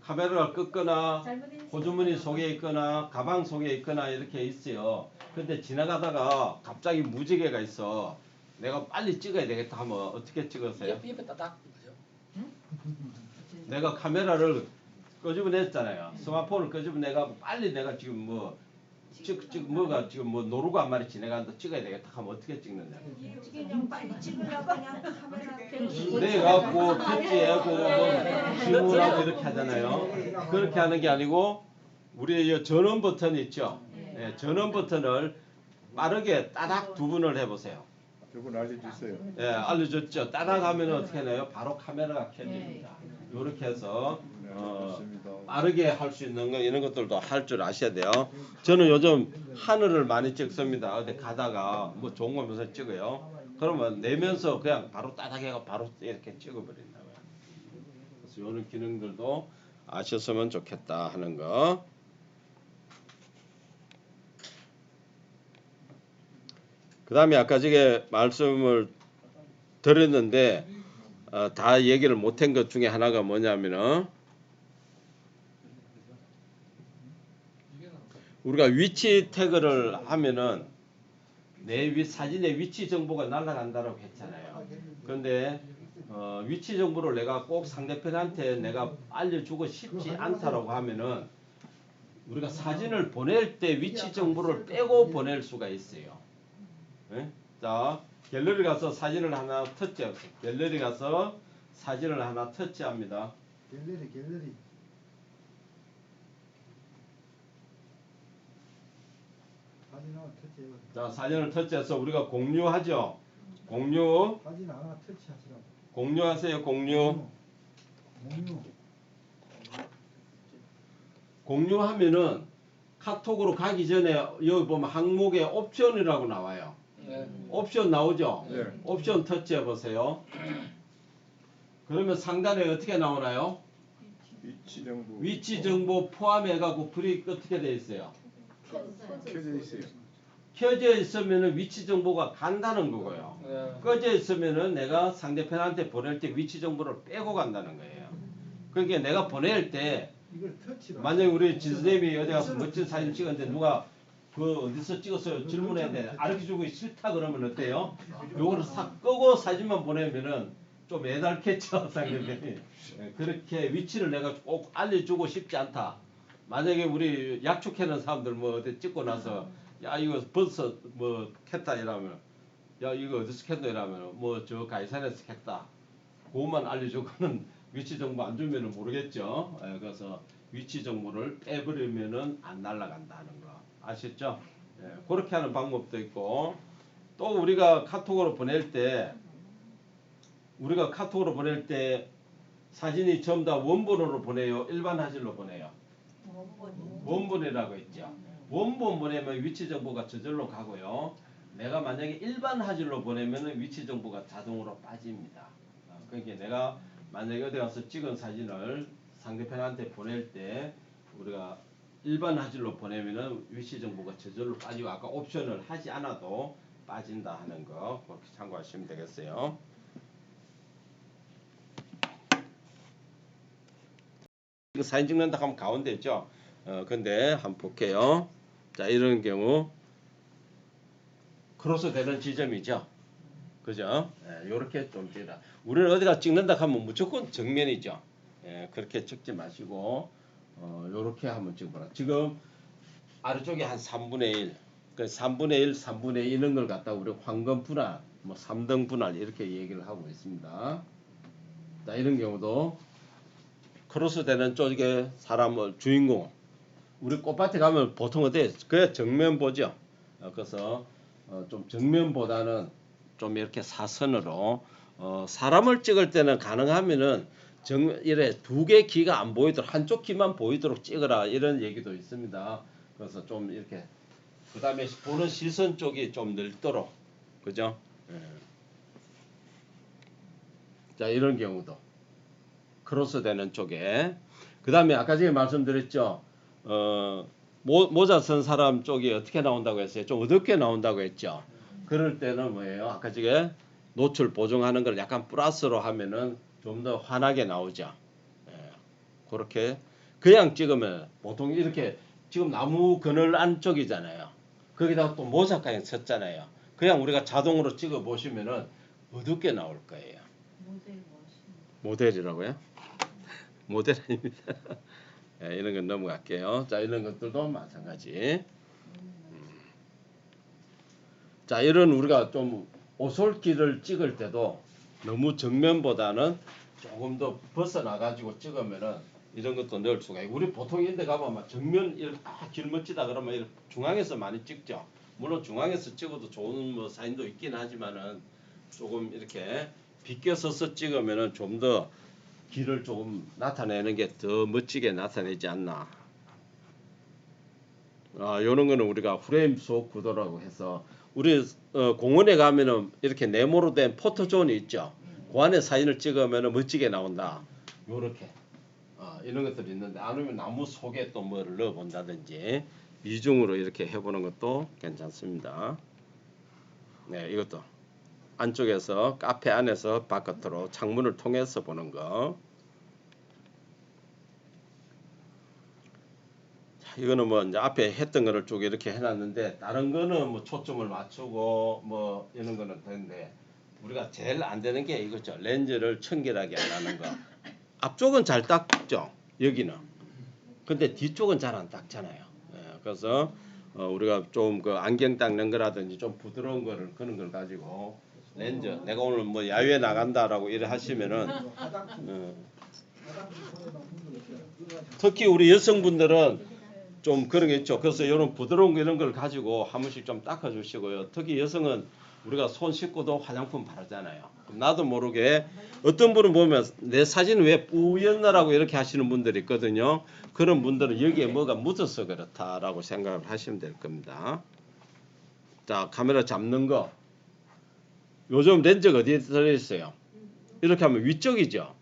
카메라를 끄거나 호주머니 속에 있거나 가방 속에 있거나 이렇게 있어요. 근데 지나가다가 갑자기 무지개가 있어. 내가 빨리 찍어야 되겠다 하면 어떻게 찍으세요? 옆에 따닥 그죠? 내가 카메라를 끄집어냈잖아요. 스마트폰을 끄집어내가 빨리 내가 지금 뭐 뭐가 지금 뭐 노루가 한 마리 지나간다 찍어야 되겠다 하면 어떻게 찍느냐. 그냥 빨리 찍으려고 그냥 카메라 내갖고 편지하고 뭐 질문하고 이렇게 하잖아요. 그렇게 하는 게 아니고 우리 이 전원 버튼 있죠. 예, 전원 버튼을 빠르게 따닥 두 번을 해보세요. 저분 알려주세요. 예, 알려줬죠. 따닥 하면 어떻게 해요? 바로 카메라가 켜집니다. 이렇게 해서 좋습니다. 빠르게 할 수 있는 거 이런 것들도 할 줄 아셔야 돼요. 저는 요즘 하늘을 많이 찍습니다. 어디 가다가 뭐 좋은 거 면서 찍어요. 그러면 내면서 그냥 바로 따닥해가 바로 이렇게 찍어버린다고요. 그래서 이런 기능들도 아셨으면 좋겠다 하는 거. 그 다음에 아까 저게 말씀을 드렸는데 다 얘기를 못한 것 중에 하나가 뭐냐면은 우리가 위치 태그를 하면은 내 사진의 위치 정보가 날아간다고 했잖아요. 그런데 위치 정보를 내가 꼭 상대편한테 내가 알려주고 싶지 않다라고 하면은 우리가 사진을 보낼 때 위치 정보를 빼고 보낼 수가 있어요. 네? 자, 갤러리 가서 사진을 하나 터치하세요. 갤러리 가서 사진을 하나 터치합니다. 갤러리. 사진 하나 터치해봐. 자, 사진을 터치해서 우리가 공유하죠. 공유. 사진 하나 터치하시라고. 공유하세요. 공유. 공유. 공유하면은 카톡으로 가기 전에 여기 보면 항목에 옵션이라고 나와요. 네. 옵션 나오죠? 네. 옵션 터치해 보세요. 그러면 상단에 어떻게 나오나요? 위치 정보. 위치 정보 포함해 갖고 불이 어떻게 돼 있어요? 켜져 있어요. 켜져 있으면은 위치 정보가 간다는 거고요. 네. 꺼져 있으면은 내가 상대편한테 보낼 때 위치 정보를 빼고 간다는 거예요. 그러니까 내가 보낼 때 이걸 터치로. 만약에 우리 지수님이 어디 가서 멋진 사진 찍었는데 누가 그 어디서 찍었어요 질문했는데 알려주고 싫다 그러면 어때요? 요거를 싹 끄고 사진만 보내면은 좀 애달겠죠 상대편이. 그렇게 위치를 내가 꼭 알려주고 싶지 않다. 만약에 우리 약촉해는 사람들 뭐 어디 찍고 나서 야 이거 벌써 뭐 캤다 이러면 야 이거 어디서 캤노 이러면 뭐 저 가이산에서 캤다. 그것만 알려주고는 위치 정보 안 주면은 모르겠죠. 그래서 위치 정보를 빼버리면은 안 날아간다는 거 아셨죠? 그렇게 하는 방법도 있고 또 우리가 카톡으로 보낼 때 사진이 전부 다 원본으로 보내요. 일반 화질로 보내요. 원본이라고 했죠. 원본 보내면 위치 정보가 저절로 가고요. 내가 만약에 일반 화질로 보내면은 위치 정보가 자동으로 빠집니다. 그러니까 내가 만약에 어디 가서 찍은 사진을 상대편한테 보낼 때 우리가 일반 화질로 보내면은 위치 정보가 저절로 빠지고 아까 옵션을 하지 않아도 빠진다 하는 거 그렇게 참고하시면 되겠어요. 이거 사진 찍는다 하면 가운데 있죠. 근데 한번 볼게요. 자 이런 경우 크로스 되는 지점이죠. 그죠? 요렇게 좀 찍어라. 우리는 어디가 찍는다 하면 무조건 정면이죠. 그렇게 찍지 마시고 요렇게 한번 찍어보라. 지금 아래쪽에 한 3분의 1, 그 3분의 1, 3분의 2 이런 걸 갖다 우리 황금 분할, 뭐 3등 분할 이렇게 얘기를 하고 있습니다. 자 이런 경우도 크로스 되는 쪽에 사람을 주인공 우리 꽃밭에 가면 보통 어때? 그냥 정면 보죠. 그래서 좀 정면보다는 좀 이렇게 사선으로 사람을 찍을 때는 가능하면은 이래 두 개 귀가 안 보이도록 한쪽 귀만 보이도록 찍어라 이런 얘기도 있습니다. 그래서 좀 이렇게 그 다음에 보는 시선 쪽이 좀 넓도록 그죠? 자 이런 경우도 크로스 되는 쪽에 그 다음에 아까 전에 말씀드렸죠. 모자 쓴 사람 쪽이 어떻게 나온다고 했어요? 좀 어둡게 나온다고 했죠. 그럴 때는 뭐예요? 아까 전에 노출 보정하는 걸 약간 플러스로 하면은 좀 더 환하게 나오죠. 그렇게 그냥 찍으면 보통 이렇게 지금 나무 그늘 안쪽이잖아요. 거기다가 또 모자까지 썼잖아요. 그냥 우리가 자동으로 찍어 보시면은 어둡게 나올 거예요. 모델이라고요? 모델 아닙니다. 이런 건 넘어갈게요. 자, 이런 것들도 마찬가지. 자, 이런 우리가 좀 오솔길을 찍을 때도 너무 정면보다는 조금 더 벗어나가지고 찍으면은 이런 것도 넣을 수가 있고 우리 보통 이런 데 가면 막 정면 이렇게 길 멋지다 그러면 이렇게 중앙에서 많이 찍죠. 물론 중앙에서 찍어도 좋은 뭐 사진도 있긴 하지만은 조금 이렇게 비껴서서 찍으면은 좀 더 길을 조금 나타내는 게 더 멋지게 나타내지 않나. 요런 거는 우리가 프레임 속 구도라고 해서 우리 공원에 가면은 이렇게 네모로 된 포토존이 있죠. 그 안에 사진을 찍으면은 멋지게 나온다. 요렇게 이런 것들이 있는데 아니면 나무 속에 또 뭐를 넣어 본다든지 이중으로 이렇게 해보는 것도 괜찮습니다. 네, 이것도 안쪽에서 카페 안에서 바깥으로 창문을 통해서 보는 거. 자, 이거는 뭐 이제 앞에 했던 거를 쭉 이렇게 해놨는데 다른 거는 뭐 초점을 맞추고 뭐 이런 거는 되는데 우리가 제일 안 되는 게 이거죠. 렌즈를 청결하게 안 하는 거. 앞쪽은 잘 닦죠. 여기는. 근데 뒤쪽은 잘 안 닦잖아요. 그래서 우리가 좀 그 안경 닦는 거라든지 좀 부드러운 거를 그런 걸 가지고 렌즈 내가 오늘 뭐 야외 나간다라고 일을 하시면은 특히 우리 여성분들은 좀 그런 게 있죠. 그래서 이런 부드러운 거 이런 걸 가지고 한 번씩 좀 닦아주시고요. 특히 여성은 우리가 손 씻고도 화장품 바르잖아요. 나도 모르게 어떤 분은 보면 내 사진은 왜 뿌였나라고 이렇게 하시는 분들이 있거든요. 그런 분들은 여기에 뭐가 묻어서 그렇다라고 생각을 하시면 될 겁니다. 자, 카메라 잡는 거. 요즘 렌즈가 어디에 들어있어요? 이렇게 하면 위쪽이죠.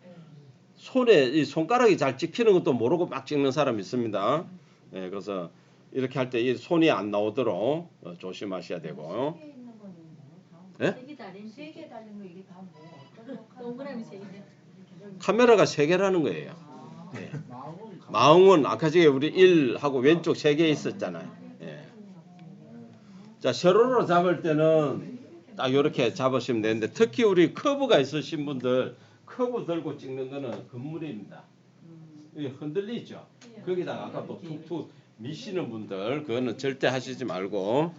손에 이 손가락이 잘 찍히는 것도 모르고 막 찍는 사람이 있습니다. 예, 그래서 이렇게 할 때 이 손이 안 나오도록 조심하셔야 되고. 예? 세개 달린 거 이게 다 뭐? 동그라미 세 개. 카메라가 3개라는 거예요. 예. 마음은 아까 전에 우리 1하고 왼쪽 3개 있었잖아요. 예. 자, 세로로 잡을 때는 딱 이렇게 잡으시면 되는데 특히 우리 커브가 있으신 분들 커브 들고 찍는 거는 금물입니다. 이게 흔들리죠. 거기다가 아까 또 툭툭 미시는 분들 그거는 절대 하시지 말고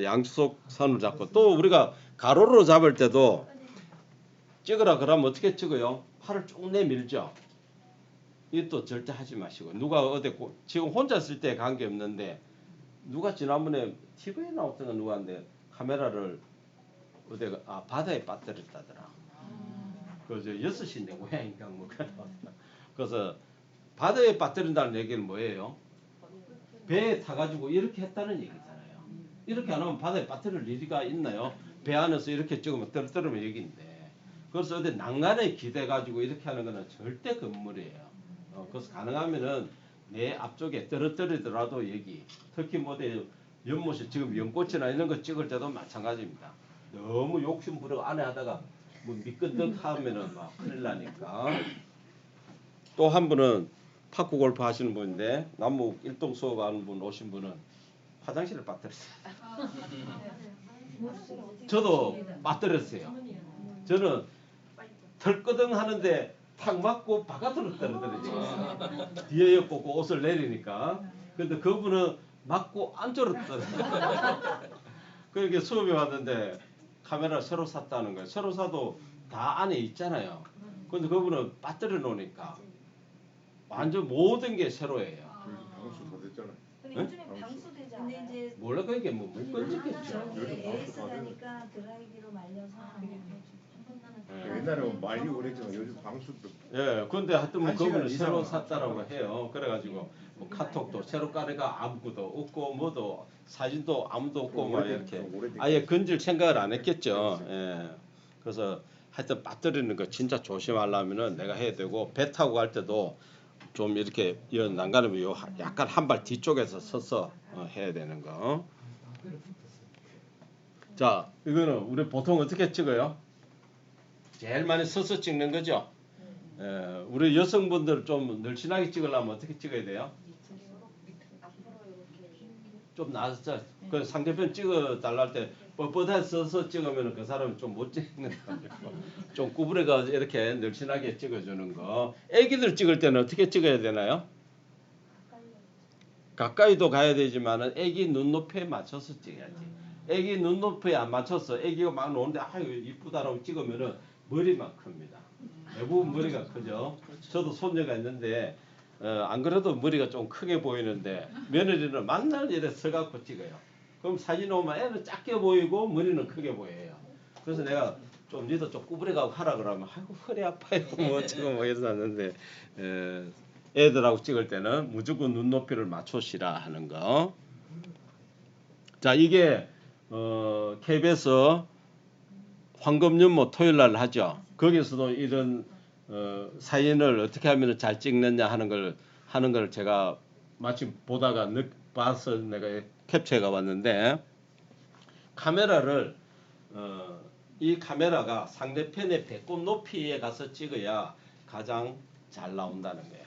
양쪽 선을 잡고 또 우리가 가로로 잡을 때도 찍으라 그러면 어떻게 찍어요? 팔을 쭉 내밀죠. 이것도 절대 하지 마시고 누가 어디 지금 혼자 쓸 때 관계 없는데 누가 지난번에 TV에 나왔던 건 누가인데 카메라를 어디 바다에 빠뜨렸다더라. 그저 6시인데 고양이가 뭐 그래서 바다에 빠뜨린다는 얘기는 뭐예요? 배에 타가지고 이렇게 했다는 얘기잖아요. 이렇게 안 하면 바다에 빠뜨릴 리가 있나요? 배 안에서 이렇게 찍으면 떨어뜨리면 여기인데. 그래서 어디 난간에 기대가지고 이렇게 하는 거는 절대 금물이에요. 그래서 가능하면은 내 앞쪽에 떨어뜨리더라도 여기 특히 뭐 연못이 지금 연꽃이나 이런 거 찍을 때도 마찬가지입니다. 너무 욕심 부려 안에 하다가 뭐 미끈덕 하면은 막 큰일 나니까. 또 한 분은 파크 골프 하시는 분인데 남무 일동 수업하는 분 오신 분은 화장실을 빠뜨렸어요. 저도 빠뜨렸어요. 저는 털끄덩 하는데 탁 맞고 바깥으로 떨어뜨렸어요. 뒤에 엮고 옷을 내리니까. 근데 그분은 맞고 안쪽으로 떨어뜨렸어요. 그렇게 수업에 왔는데 카메라 새로 샀다는 거예요. 새로 사도 다 안에 있잖아요. 근데 그분은 빠뜨려 놓으니까 완전 모든 게 새로예요. 방수 다 됐잖아. 근데 요즘에 방수되지 않아요? 근데 이제 몰라 그게 뭐 꺼지겠죠. AS라니까 드라이기로 말려서 옛날에 많이 오래지만 요즘 방수도 예, 근데 하여튼 뭐 한 시간 그분은 새로 이상은 샀다라고 해요. 그래가지고 뭐 카톡도 새로 까니까 아무것도 없고 뭐도 사진도 아무도 없고 막 이렇게 아예 건질 생각을 안 했겠죠. 예, 그래서 하여튼 빠뜨리는 거 진짜 조심하려면은 내가 해야 되고 배 타고 갈 때도 좀 이렇게 난간을 약간 한 발 뒤쪽에서 서서 해야 되는 거. 자, 이거는 우리 보통 어떻게 찍어요? 제일 많이 서서 찍는 거죠. 우리 여성분들 좀 늘씬하게 찍으려면 어떻게 찍어야 돼요? 좀 나서 그 상대편 찍어 달랄 때 뻣뻣하게 서서 찍으면 그 사람은 좀 못 찍는 거죠. 좀 구부려가 이렇게 늘씬하게 찍어주는 거. 애기들 찍을 때는 어떻게 찍어야 되나요? 가까이도 가야 되지만은 애기 눈높이에 맞춰서 찍어야지. 애기 눈높이에 안 맞춰서 애기가 막 노는데 아유 이쁘다라고 찍으면은 머리만 큽니다. 대부분 머리가 크죠. 저도 손녀가 있는데 안 그래도 머리가 좀 크게 보이는데 며느리는 만날 일에 서갖고 찍어요. 그럼 사진 오면 애는 작게 보이고 머리는 크게 보여요. 그래서 내가 좀 니도 좀 구부려가고 하라 그러면 아이고 허리 아파요 뭐 지금 뭐 해서 왔는데 애들하고 찍을 때는 무조건 눈높이를 맞추시라 하는 거. 자 이게 KBS 황금연못 토요일 날 하죠. 거기서도 이런 사진을 어떻게 하면 잘 찍느냐 하는 걸 제가 마침 보다가 봐서 내가 캡처해가 왔는데 카메라를 이 카메라가 상대편의 배꼽 높이에 가서 찍어야 가장 잘 나온다는 거예요.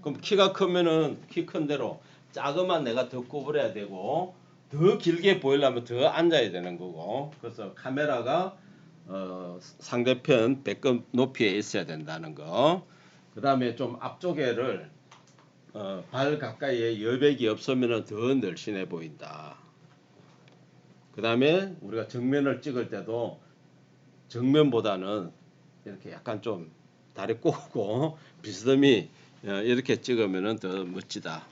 그럼 키가 크면은 키 큰 대로 작으면 내가 더 구부려야 되고 더 길게 보이려면 더 앉아야 되는 거고 그래서 카메라가 상대편 배꼽 높이에 있어야 된다는 거. 그 다음에 좀 앞쪽에를 발 가까이에 여백이 없으면 더 늘씬해 보인다. 그 다음에 우리가 정면을 찍을 때도 정면보다는 이렇게 약간 좀 다리 꼬고 비스듬히 이렇게 찍으면 더 멋지다.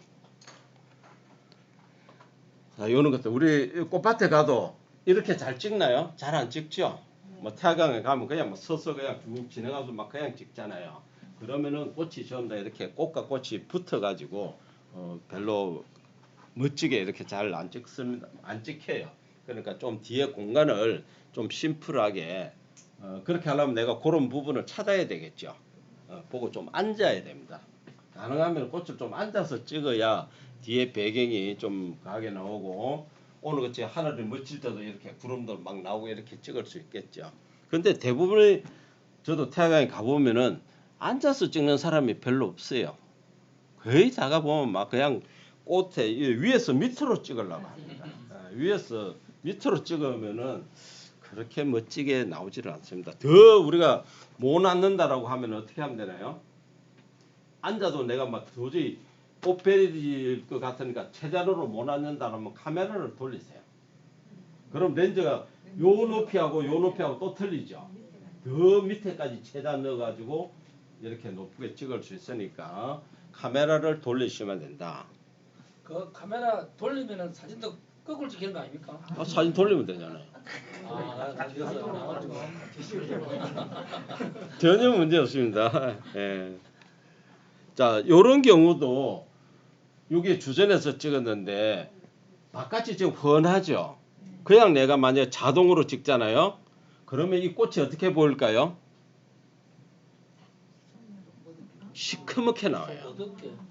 자, 요런 것도 우리 꽃밭에 가도 이렇게 잘 찍나요? 잘 안 찍죠? 뭐 태화강에 가면 그냥 뭐 서서 그냥 쭉 지나가서 막 그냥 찍잖아요. 그러면은 꽃이 전부 다 이렇게 꽃과 꽃이 붙어가지고 별로 멋지게 이렇게 잘 안 찍습니다. 안 찍혀요. 그러니까 좀 뒤에 공간을 좀 심플하게 그렇게 하려면 내가 그런 부분을 찾아야 되겠죠. 보고 좀 앉아야 됩니다. 가능하면 꽃을 좀 앉아서 찍어야 뒤에 배경이 좀 강하게 나오고 오늘 같이 하늘이 멋질 때도 이렇게 구름도 막 나오고 이렇게 찍을 수 있겠죠. 근데 대부분의 저도 태화강에 가보면은 앉아서 찍는 사람이 별로 없어요. 거의 다 가보면 막 그냥 꽃에 위에서 밑으로 찍으려고 합니다. 위에서 밑으로 찍으면은 그렇게 멋지게 나오지를 않습니다. 더 우리가 못 앉는다라고 하면 어떻게 하면 되나요? 앉아도 내가 막 도저히 꽃 베릴 것 같으니까 최단으로 못 앉는다면 카메라를 돌리세요. 그럼 렌즈가 요 높이하고 요 높이하고 또 틀리죠. 더 밑에까지 최단 넣어가지고 이렇게 높게 찍을 수 있으니까 카메라를 돌리시면 된다. 그 카메라 돌리면은 사진도 거꾸로 찍히는 거 아닙니까? 사진 돌리면 되잖아요. 전혀 문제 없습니다. 예. 자, 요런 경우도 요게 주전에서 찍었는데 바깥이 지금 훤하죠. 그냥 내가 만약에 자동으로 찍잖아요. 그러면 이 꽃이 어떻게 보일까요? 시커멓게 나와요.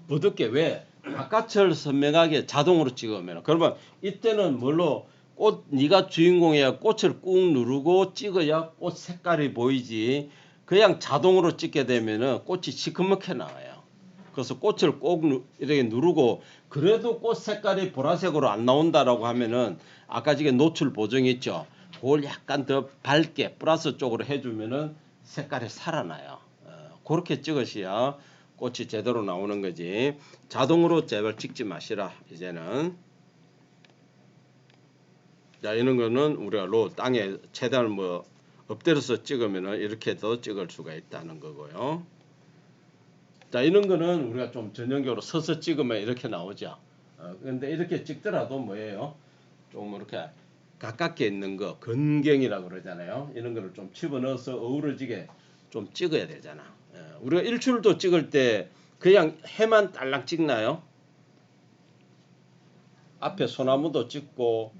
어둡게. 왜? 바깥을 선명하게 자동으로 찍으면. 그러면 이때는 뭘로 꽃 네가 주인공이야. 꽃을 꾹 누르고 찍어야 꽃 색깔이 보이지. 그냥 자동으로 찍게 되면은 꽃이 시커멓게 나와요. 그래서 꽃을 꼭 이렇게 누르고 그래도 꽃 색깔이 보라색으로 안 나온다라고 하면은 아까 지금 노출 보정이 있죠. 그걸 약간 더 밝게 플러스 쪽으로 해주면은 색깔이 살아나요. 그렇게 찍으셔야 꽃이 제대로 나오는 거지. 자동으로 제발 찍지 마시라. 이제는. 자, 이런 거는 우리가 땅에 최대한 뭐 엎드려서 찍으면은 이렇게도 찍을 수가 있다는 거고요. 자, 이런 거는 우리가 좀 전형적으로 서서 찍으면 이렇게 나오죠. 근데 이렇게 찍더라도 뭐예요? 좀 이렇게 가깝게 있는 거, 건경이라고 그러잖아요. 이런 거를 좀 집어넣어서 어우러지게 좀 찍어야 되잖아. 우리가 일출도 찍을 때 그냥 해만 딸랑 찍나요? 앞에 소나무도 찍고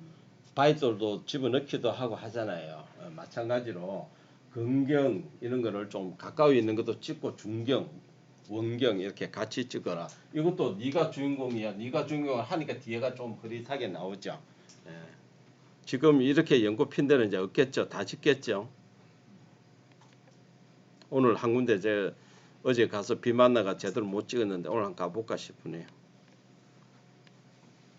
바위돌도 집어넣기도 하고 하잖아요. 마찬가지로 건경 이런 거를 좀 가까이 있는 것도 찍고 중경, 원경 이렇게 같이 찍어라. 이것도 네가 주인공이야. 네가 주인공을 하니까 뒤에가 좀 흐릿하게 나오죠. 지금 이렇게 연꽃핀 데는 이제 없겠죠. 다 짓겠죠. 오늘 한 군데 어제 가서 비 만나가 제대로 못 찍었는데 오늘 한번 가볼까 싶으네요.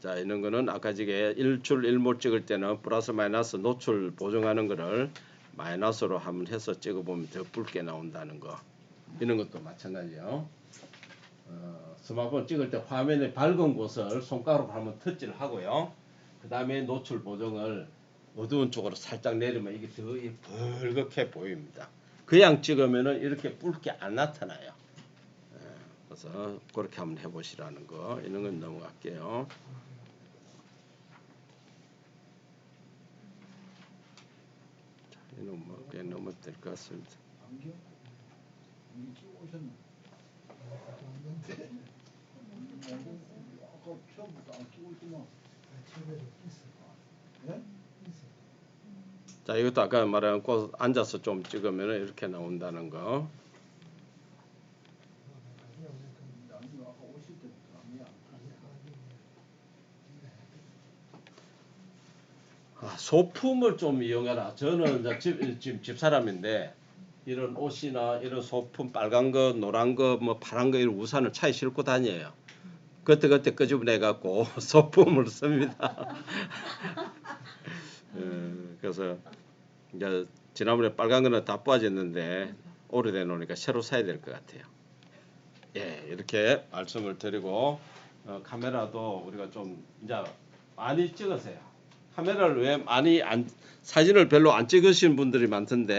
자, 이런 거는 아까 지게 일출 일몰 찍을 때는 플러스 마이너스 노출 보정하는 거를 마이너스로 한번 해서 찍어보면 더 붉게 나온다는 거. 이런 것도 마찬가지요. 스마트폰 찍을 때 화면의 밝은 곳을 손가락으로 한번 터치를 하고요. 그 다음에 노출 보정을 어두운 쪽으로 살짝 내리면 이게 더 벌겋게 보입니다. 그냥 찍으면은 이렇게 붉게 안 나타나요. 그래서 그렇게 한번 해보시라는 거. 이런 건 넘어갈게요. 자, 이런 뭐 그냥 넘어도 될 것 같습니다. 안경? 안경 끼고 오셨나? 아까 처음부터 안 끼고 있구만. 처음에도 있어. 예? 자, 이것도 아까 말한 꽃 앉아서 좀 찍으면 이렇게 나온다는 거. 소품을 좀 이용해라. 저는 지금 집사람인데 이런 옷이나 이런 소품 빨간 거, 노란 거, 뭐 파란 거 이런 우산을 차에 싣고 다녀요. 그때 끄집어내 갖고 소품을 씁니다. 그래서 이제 지난번에 빨간 거는 다 빠졌는데 오래돼 놓으니까 새로 사야 될 것 같아요. 예, 이렇게 말씀을 드리고 카메라도 우리가 좀 이제 많이 찍으세요. 카메라를 왜 많이 사진을 별로 안 찍으시는 분들이 많던데